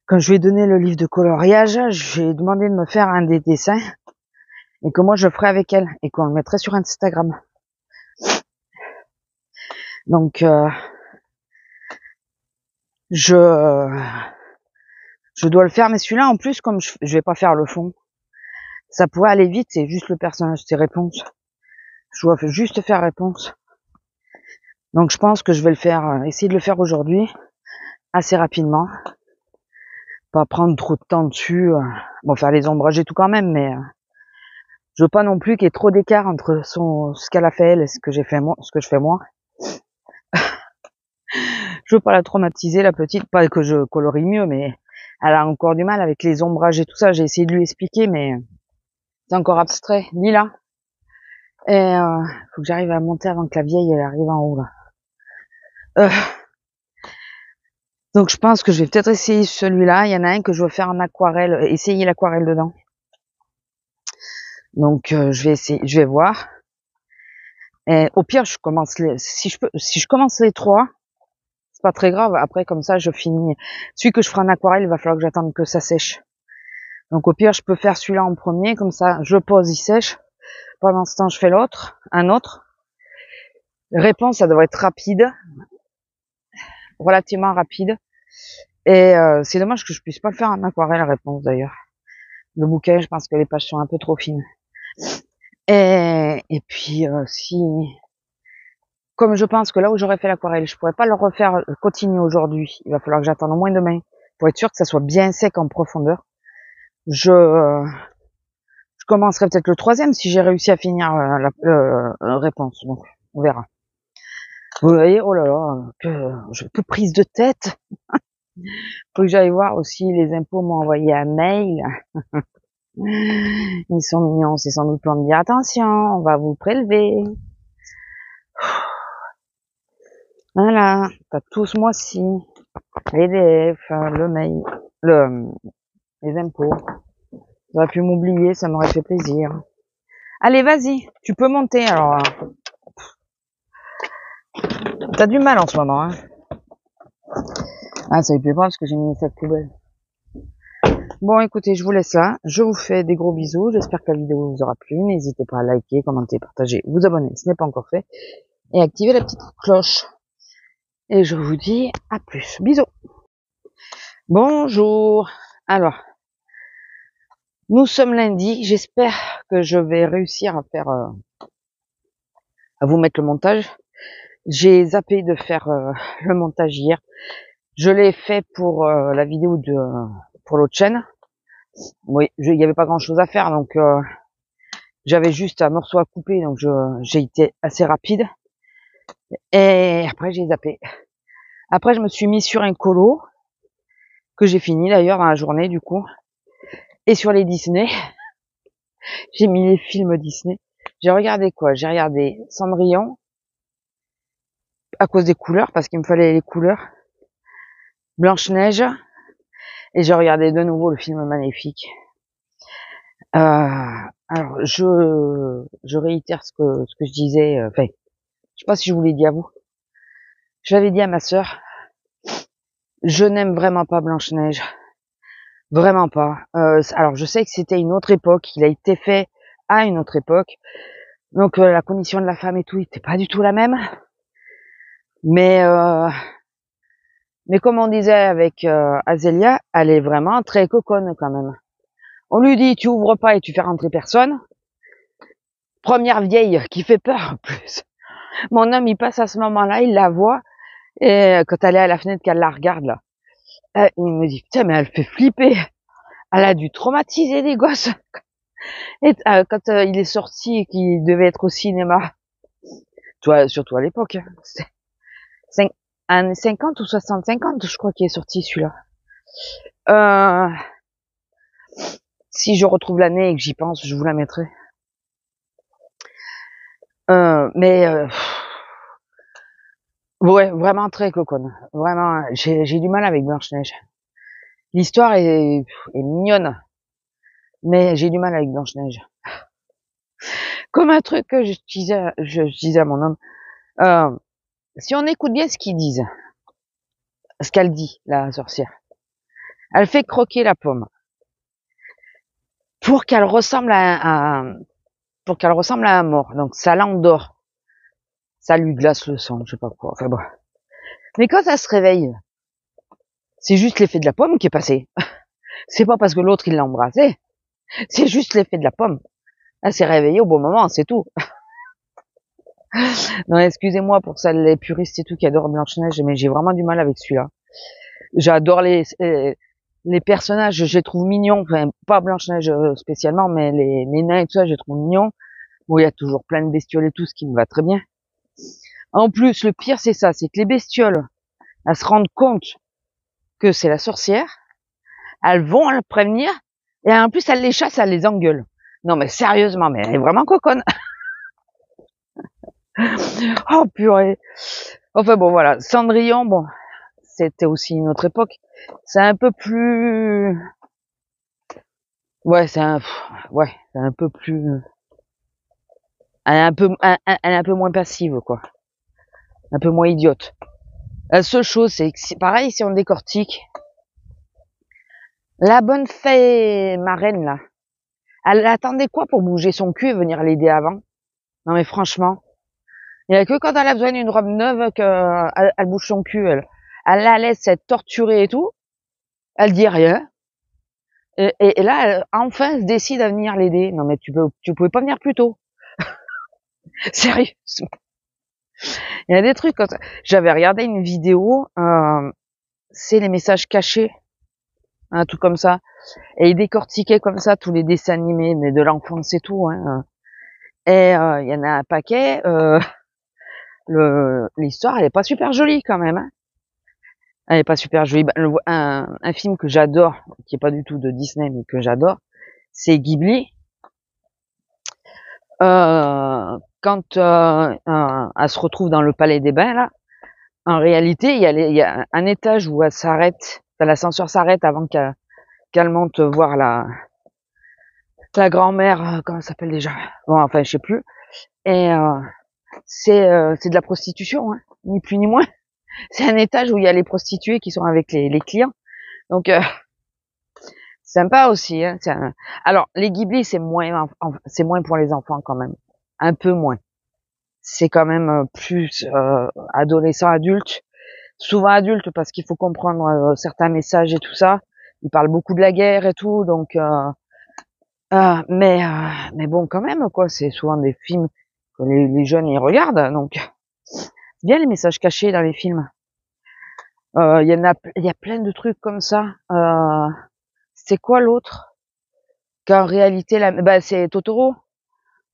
Quand je lui ai donné le livre de coloriage, j'ai demandé de me faire un des dessins et que moi je le ferais avec elle et qu'on le mettrait sur Instagram. Donc je dois le faire, mais celui-là en plus, comme je vais pas faire le fond, ça pourrait aller vite, c'est juste le personnage, c'est réponse. Je dois juste faire réponse. Donc je pense que je vais le faire, essayer de le faire aujourd'hui, assez rapidement. Pas prendre trop de temps dessus. Bon, faire les ombrages et tout quand même, mais je veux pas non plus qu'il y ait trop d'écart entre ce qu'elle a fait elle et ce que j'ai fait moi, ce que je fais moi. Je veux pas la traumatiser, la petite, pas que je colorie mieux, mais elle a encore du mal avec les ombrages et tout ça. J'ai essayé de lui expliquer, mais c'est encore abstrait. Lila. Et faut que j'arrive à monter avant que la vieille elle arrive en haut là. Donc je pense que je vais peut-être essayer celui-là. Il y en a un que je veux faire en aquarelle, essayer l'aquarelle dedans. Donc je vais essayer, je vais voir. Et au pire, je commence si je commence les 3, c'est pas très grave. Après comme ça, je finis. Celui que je ferai en aquarelle, il va falloir que j'attende que ça sèche. Donc au pire, je peux faire celui-là en premier, comme ça, je pose, il sèche. Pendant ce temps, je fais un autre. Réponse, ça devrait être rapide, relativement rapide. Et c'est dommage que je puisse pas le faire en aquarelle, la réponse d'ailleurs. Le bouquin, je pense que les pages sont un peu trop fines. Et puis si, comme je pense que là où j'aurais fait l'aquarelle, je pourrais pas le refaire, continuer aujourd'hui. Il va falloir que j'attende au moins demain pour être sûr que ça soit bien sec en profondeur. Je commencerai peut-être le 3e si j'ai réussi à finir la réponse. Donc on verra. Vous voyez, oh là là, que prise de tête. Faut que j'aille voir aussi, les impôts m'ont envoyé un mail. Ils sont mignons, c'est sans doute pour me dire attention, on va vous prélever. Voilà, t'as tout ce mois-ci. l'EDF, le mail, les impôts. J'aurais pu m'oublier, ça m'aurait fait plaisir. Allez, vas-y, tu peux monter alors. T'as du mal en ce moment, hein. Ah, ça lui plaît pas parce que j'ai mis une sac poubelle. Bon, écoutez, je vous laisse là. Je vous fais des gros bisous. J'espère que la vidéo vous aura plu. N'hésitez pas à liker, commenter, partager, vous abonner si ce n'est pas encore fait. Et activer la petite cloche. Et je vous dis à plus. Bisous. Bonjour. Alors, nous sommes lundi. J'espère que je vais réussir à faire, à vous mettre le montage. J'ai zappé de faire le montage hier. Je l'ai fait pour la vidéo pour l'autre chaîne. Oui, il y avait pas grand chose à faire, donc j'avais juste un morceau à couper, donc j'ai été assez rapide. Et après j'ai zappé. Après je me suis mis sur un colo que j'ai fini d'ailleurs dans la journée du coup. Et sur les Disney, j'ai mis les films Disney. J'ai regardé quoi? J'ai regardé Cendrillon à cause des couleurs, parce qu'il me fallait les couleurs. Blanche-Neige. Et j'ai regardé de nouveau le film Maléfique. Alors, je réitère ce que je disais, enfin, je sais pas si je vous l'ai dit à vous. Je l'avais dit à ma sœur. Je n'aime vraiment pas Blanche-Neige. Vraiment pas. Alors, je sais que c'était une autre époque. Il a été fait à une autre époque. Donc, la condition de la femme et tout, n'était pas du tout la même. Mais comme on disait avec Azélia, elle est vraiment très coconne quand même. On lui dit, tu ouvres pas et tu fais rentrer personne. Première vieille qui fait peur en plus. Mon homme, il passe à ce moment-là, il la voit, et quand elle est à la fenêtre, qu'elle la regarde là, il me dit, putain, mais elle fait flipper. Elle a dû traumatiser des gosses. Et quand il est sorti et qu'il devait être au cinéma, toi, surtout à l'époque, Années 50 ou 60-50, je crois qu'il est sorti celui-là. Euh, si je retrouve l'année et que j'y pense, je vous la mettrai. Mais ouais, vraiment très coconne. Vraiment, j'ai du mal avec Blanche-Neige. L'histoire est mignonne, mais j'ai du mal avec Blanche-Neige. Comme un truc que je disais à mon homme, si on écoute bien ce qu'ils disent, ce qu'elle dit, la sorcière, elle fait croquer la pomme pour qu'elle ressemble pour qu'elle ressemble à un mort. Donc ça l'endort, ça lui glace le sang, je sais pas quoi. Enfin bon. Mais quand elle se réveille, c'est juste l'effet de la pomme qui est passé. C'est pas parce que l'autre il l'a embrassé, c'est juste l'effet de la pomme. Elle s'est réveillée au bon moment, c'est tout. Non, excusez-moi pour ça, les puristes et tout qui adorent Blanche-Neige, mais j'ai vraiment du mal avec celui-là. J'adore les personnages, je les trouve mignons. Enfin, pas Blanche-Neige spécialement, mais les nains et tout ça, je les trouve mignons. Bon, il y a toujours plein de bestioles et tout, ce qui me va très bien. En plus, le pire, c'est ça, c'est que les bestioles, elles se rendent compte que c'est la sorcière, elles vont le prévenir, et en plus, elles les chassent, elles les engueulent. Non, mais sérieusement, mais elle est vraiment coconne. Oh, purée. Enfin bon, voilà. Cendrillon, bon, c'était aussi une autre époque. C'est un peu plus... Ouais, c'est un peu plus... Elle est un peu moins passive, quoi. Un peu moins idiote. La seule chose, c'est que c'est pareil, si on décortique, la bonne fée marraine, là, elle attendait quoi pour bouger son cul et venir l'aider avant? Non mais franchement, il y a que quand elle a besoin d'une robe neuve qu'elle bouge son cul, elle la laisse être torturée et tout, elle dit rien, et là, enfin, elle se décide à venir l'aider. Non mais tu pouvais pas venir plus tôt. Sérieux. Il y a des trucs comme ça. J'avais regardé une vidéo, c'est les messages cachés, un truc comme ça. Et il décortiquait comme ça tous les dessins animés, mais de l'enfance et tout. Hein. Et il y en a un paquet. L'histoire, elle est pas super jolie quand même. Hein. Elle est pas super jolie. Un film que j'adore, qui est pas du tout de Disney, mais que j'adore, c'est Ghibli. Quand elle se retrouve dans le palais des bains, là, en réalité, il y a un étage où elle s'arrête, l'ascenseur s'arrête avant qu'elle monte voir la grand-mère, comment elle s'appelle déjà? Bon, enfin, je sais plus. Et c'est de la prostitution, hein, ni plus ni moins. C'est un étage où il y a les prostituées qui sont avec les clients. Donc sympa aussi. Hein, alors les Ghibli c'est moins pour les enfants quand même, un peu moins. C'est quand même plus adolescent, adulte, souvent adulte parce qu'il faut comprendre certains messages et tout ça. Ils parlent beaucoup de la guerre et tout, donc mais bon quand même quoi. C'est souvent des films que les jeunes ils regardent, donc c'est bien les messages cachés dans les films. Il y a plein de trucs comme ça. C'est quoi l'autre? Qu'en réalité, c'est Totoro.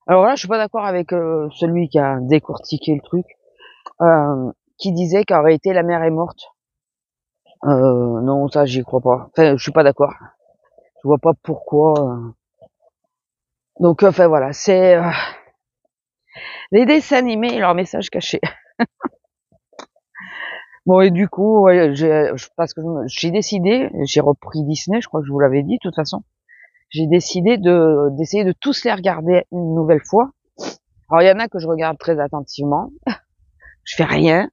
Alors là, je suis pas d'accord avec celui qui a décortiqué le truc, qui disait qu'en réalité la mère est morte. Non, ça j'y crois pas. Enfin, je suis pas d'accord. Je vois pas pourquoi. Donc, enfin voilà, c'est les dessins animés et leurs messages cachés. Bon et du coup, ouais, parce que j'ai décidé, j'ai repris Disney, je crois que je vous l'avais dit de toute façon. J'ai décidé d'essayer de tous les regarder une nouvelle fois. Alors il y en a que je regarde très attentivement, je fais rien,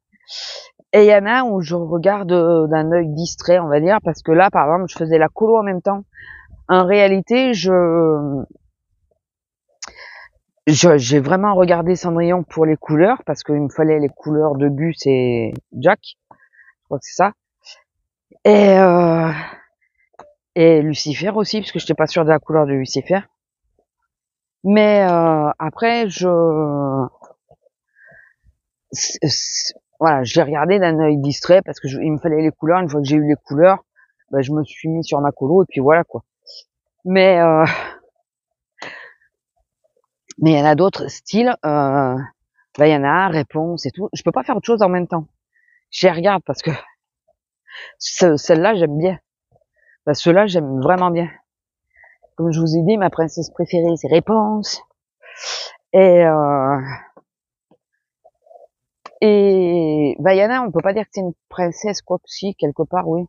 et il y en a où je regarde d'un œil distrait, on va dire, parce que là, par exemple, je faisais la colo en même temps. En réalité, j'ai vraiment regardé Cendrillon pour les couleurs, parce qu'il me fallait les couleurs de Gus et Jack, je crois que c'est ça, et Lucifer aussi, parce que j'étais pas sûre de la couleur de Lucifer. Mais après, voilà, je l'ai regardé d'un œil distrait parce que il me fallait les couleurs. Une fois que j'ai eu les couleurs, ben, je me suis mis sur ma colo et puis voilà quoi. Mais il y en a d'autres styles. Il y en a réponse et tout. Je peux pas faire autre chose en même temps. je les regarde parce que celle-là, j'aime bien. Bah, ceux-là, j'aime vraiment bien. Comme je vous ai dit, ma princesse préférée, c'est Réponse. Et Vaiana, on peut pas dire que c'est une princesse, quoi que si, quelque part, oui.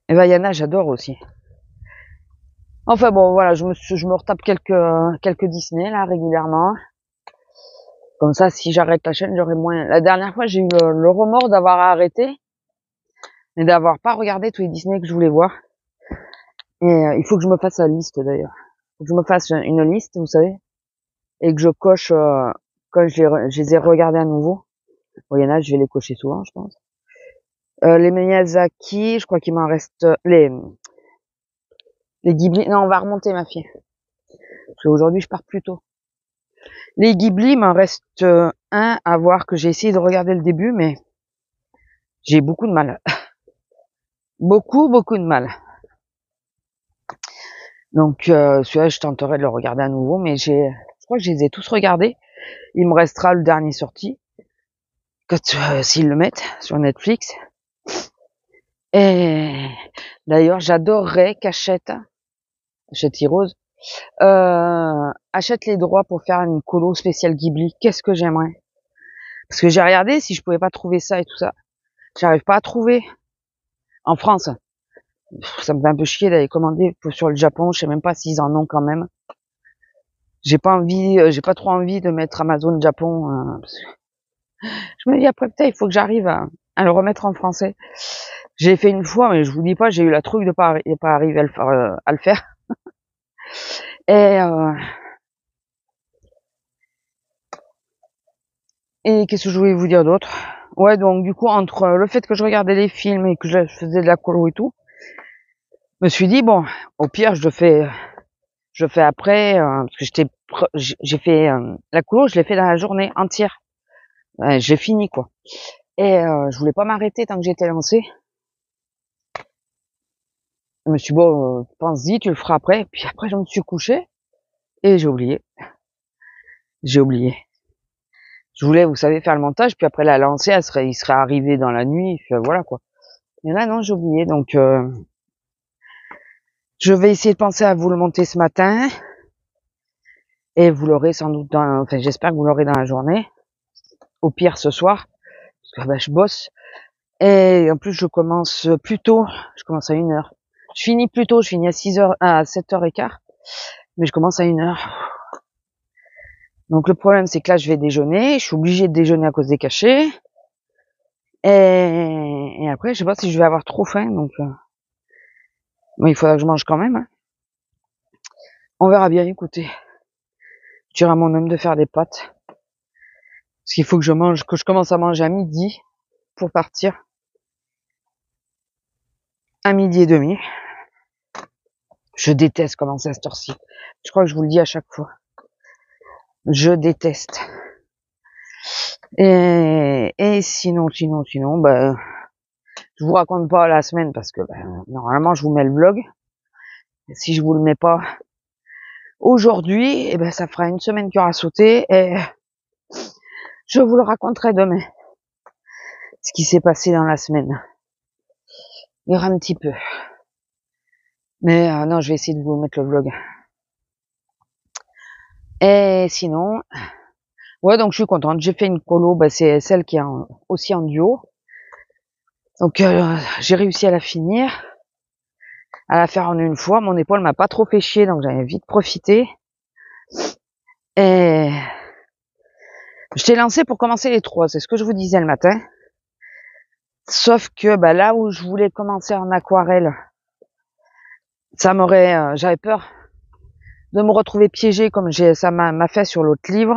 Et Vaiana, j'adore aussi. Enfin bon, voilà, je me retape quelques Disney, là, régulièrement. Comme ça, si j'arrête la chaîne, j'aurai moins. La dernière fois, j'ai eu le remords d'avoir arrêté, et d'avoir pas regardé tous les Disney que je voulais voir. Et il faut que je me fasse la liste, d'ailleurs. Il faut que je me fasse une liste, vous savez, et que je coche quand je les ai regardés à nouveau. Bon, il y en a, je vais les cocher souvent, je pense. Les Miyazaki, je crois qu'il m'en reste les Ghibli. Non, on va remonter, ma fille. Parce qu'aujourd'hui, je pars plus tôt. Les Ghibli, il m'en reste un à voir que j'ai essayé de regarder le début, mais j'ai beaucoup de mal. beaucoup de mal. Donc celui-là, je tenterai de le regarder à nouveau, mais je crois que je les ai tous regardés. Il me restera le dernier sorti, s'ils le mettent sur Netflix. Et d'ailleurs, j'adorerais qu'Hachette Heroes achète les droits pour faire une colo spéciale Ghibli. Qu'est-ce que j'aimerais. Parce que j'ai regardé si je pouvais pas trouver ça et tout ça. J'arrive pas à trouver. En France, ça me fait un peu chier d'aller commander sur le Japon. Je sais même pas s'ils en ont quand même. J'ai pas trop envie de mettre Amazon Japon. Parce que je me dis après, putain, il faut que j'arrive à le remettre en français. J'ai fait une fois, mais je vous dis pas, j'ai eu la truc de pas arriver à le faire. Et qu'est-ce que je voulais vous dire d'autre? Ouais, donc du coup, entre le fait que je regardais les films et que je faisais de la colo et tout, je me suis dit, bon, au pire, je fais après, parce que j'ai fait la colo, je l'ai fait dans la journée entière. J'ai fini, quoi. Et je voulais pas m'arrêter tant que j'étais lancée. Je me suis dit, bon, pense-y, tu le feras après. Puis après, je me suis couchée et j'ai oublié. Je voulais, vous savez, faire le montage, puis après la lancer, il serait arrivé dans la nuit, puis voilà, quoi. Mais là, non, j'ai oublié, donc je vais essayer de penser à vous le monter ce matin, et vous l'aurez sans doute enfin, j'espère que vous l'aurez dans la journée, au pire ce soir, parce que je bosse, et en plus je commence plus tôt, je commence à 1h. Je finis plus tôt, je finis à 7h15, mais je commence à 1h. Donc le problème, c'est que là, je vais déjeuner, je suis obligée de déjeuner à cause des cachets, et après, je sais pas si je vais avoir trop faim, donc mais il faudra que je mange quand même. Hein. On verra bien, écoutez. Je dirai à mon homme de faire des pâtes. Parce qu'il faut que je commence à manger à midi pour partir. À 12h30. Je déteste commencer à cette heure-ci. Je crois que je vous le dis à chaque fois. Je déteste. Et sinon, bah, je vous raconte pas la semaine parce que, normalement, je vous mets le vlog. Et si je vous le mets pas aujourd'hui, ça fera une semaine qu'il aura sauté et je vous le raconterai demain. Ce qui s'est passé dans la semaine. Il y aura un petit peu. Mais non, je vais essayer de vous mettre le vlog. Et sinon, ouais, donc je suis contente. J'ai fait une colo, c'est celle qui est aussi en duo. Donc j'ai réussi à la finir, à la faire en une fois. Mon épaule m'a pas trop fait chier, donc j'avais vite profité. Et je t'ai lancé pour commencer les 3, c'est ce que je vous disais le matin. Sauf que là où je voulais commencer en aquarelle, j'avais peur de me retrouver piégée comme ça m'a fait sur l'autre livre,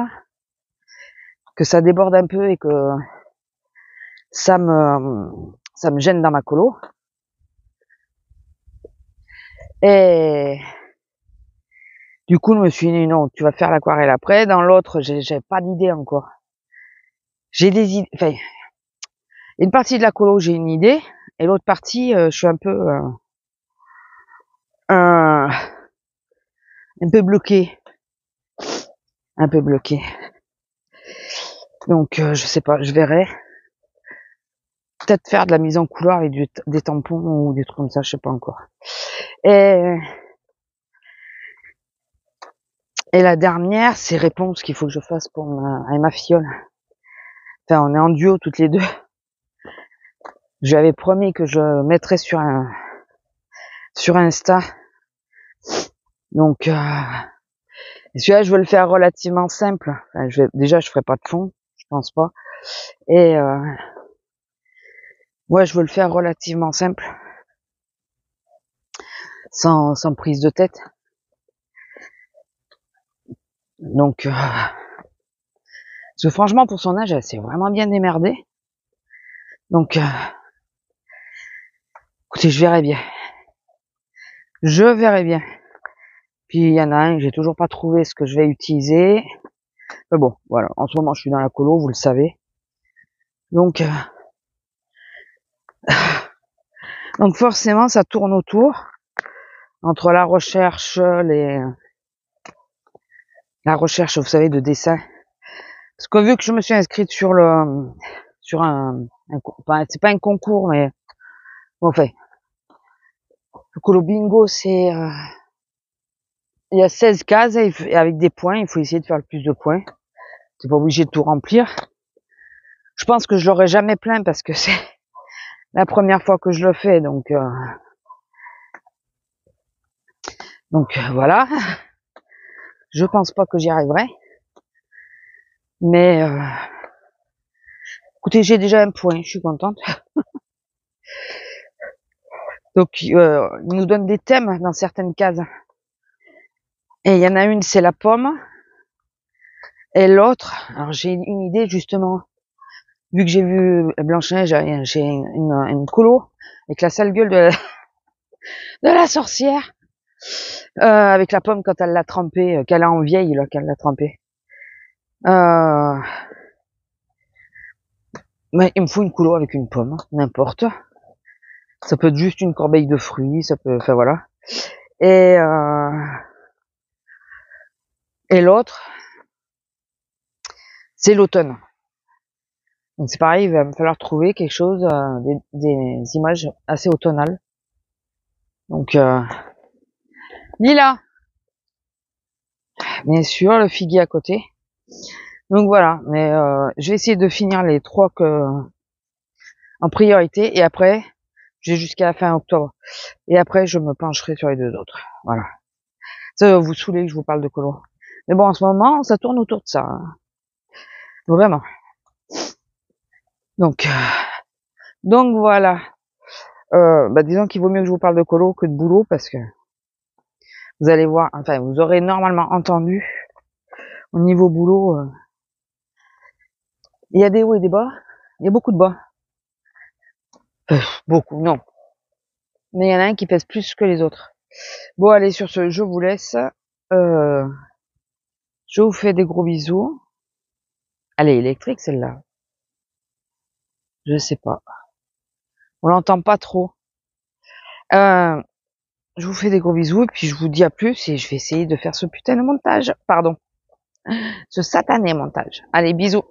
que ça déborde un peu et que ça me gêne dans ma colo. Et du coup, je me suis dit, non, tu vas faire l'aquarelle après. Dans l'autre, j'ai pas d'idée encore. J'ai des idées, enfin, une partie de la colo, j'ai une idée, et l'autre partie, je suis un peu bloqué. Un peu bloqué. Donc, je sais pas, je verrai. peut-être faire de la mise en couleur avec des tampons ou des trucs comme ça, je sais pas encore. Et la dernière, c'est réponse qu'il faut que je fasse avec ma fiole. Enfin, on est en duo toutes les deux. Je lui avais promis que je mettrais sur Insta. Donc, celui-là, je veux le faire relativement simple. Enfin, déjà, je ferai pas de fond, je pense pas. Et ouais, je veux le faire relativement simple, sans prise de tête. Donc, parce que franchement, pour son âge, elle s'est vraiment bien démerdée. Donc, écoutez, je verrai bien. Je verrai bien. Puis il y en a un, j'ai toujours pas trouvé ce que je vais utiliser. Mais bon, voilà. En ce moment, je suis dans la colo, vous le savez. Donc forcément, ça tourne autour entre la recherche, vous savez, de dessin. Parce que vu que je me suis inscrite sur un c'est pas un concours, mais bon, enfin, le colo bingo, c'est il y a 16 cases et avec des points, il faut essayer de faire le plus de points. T'es pas obligé de tout remplir. Je pense que je l'aurai jamais plein parce que c'est la première fois que je le fais, donc voilà. Je pense pas que j'y arriverai. Mais écoutez, j'ai déjà un point, je suis contente. Donc il nous donne des thèmes dans certaines cases. Et il y en a une, c'est la pomme. Et l'autre, alors j'ai une idée justement. Vu que j'ai vu Blanche-Neige, j'ai une colo avec la sale gueule de la sorcière. Avec la pomme quand elle l'a trempée, qu'elle a en vieille là, qu'elle l'a trempée. Mais il me faut une colo avec une pomme, n'importe. Ça peut être juste une corbeille de fruits, ça peut, enfin voilà. Et l'autre, c'est l'automne. Donc c'est pareil, il va me falloir trouver quelque chose, des images assez automnales. Donc Lila, bien sûr, le figuier à côté. Donc voilà, mais je vais essayer de finir les 3 en priorité et après j'ai jusqu'à la fin octobre. Et après je me pencherai sur les 2 autres. Voilà. Ça va vous saouler que je vous parle de colo. Mais bon, en ce moment, ça tourne autour de ça. Hein. Vraiment. Donc voilà. Disons qu'il vaut mieux que je vous parle de colo que de boulot parce que vous allez voir, enfin vous aurez normalement entendu au niveau boulot, il y a des hauts et des bas, il y a beaucoup de bas. Beaucoup, non. Mais il y en a un qui pèse plus que les autres. Bon allez, sur ce, je vous laisse. Je vous fais des gros bisous. Elle est électrique celle-là. Je sais pas. On l'entend pas trop. Je vous fais des gros bisous et puis je vous dis à plus et je vais essayer de faire ce putain de montage. Pardon. Ce satané montage. Allez, bisous.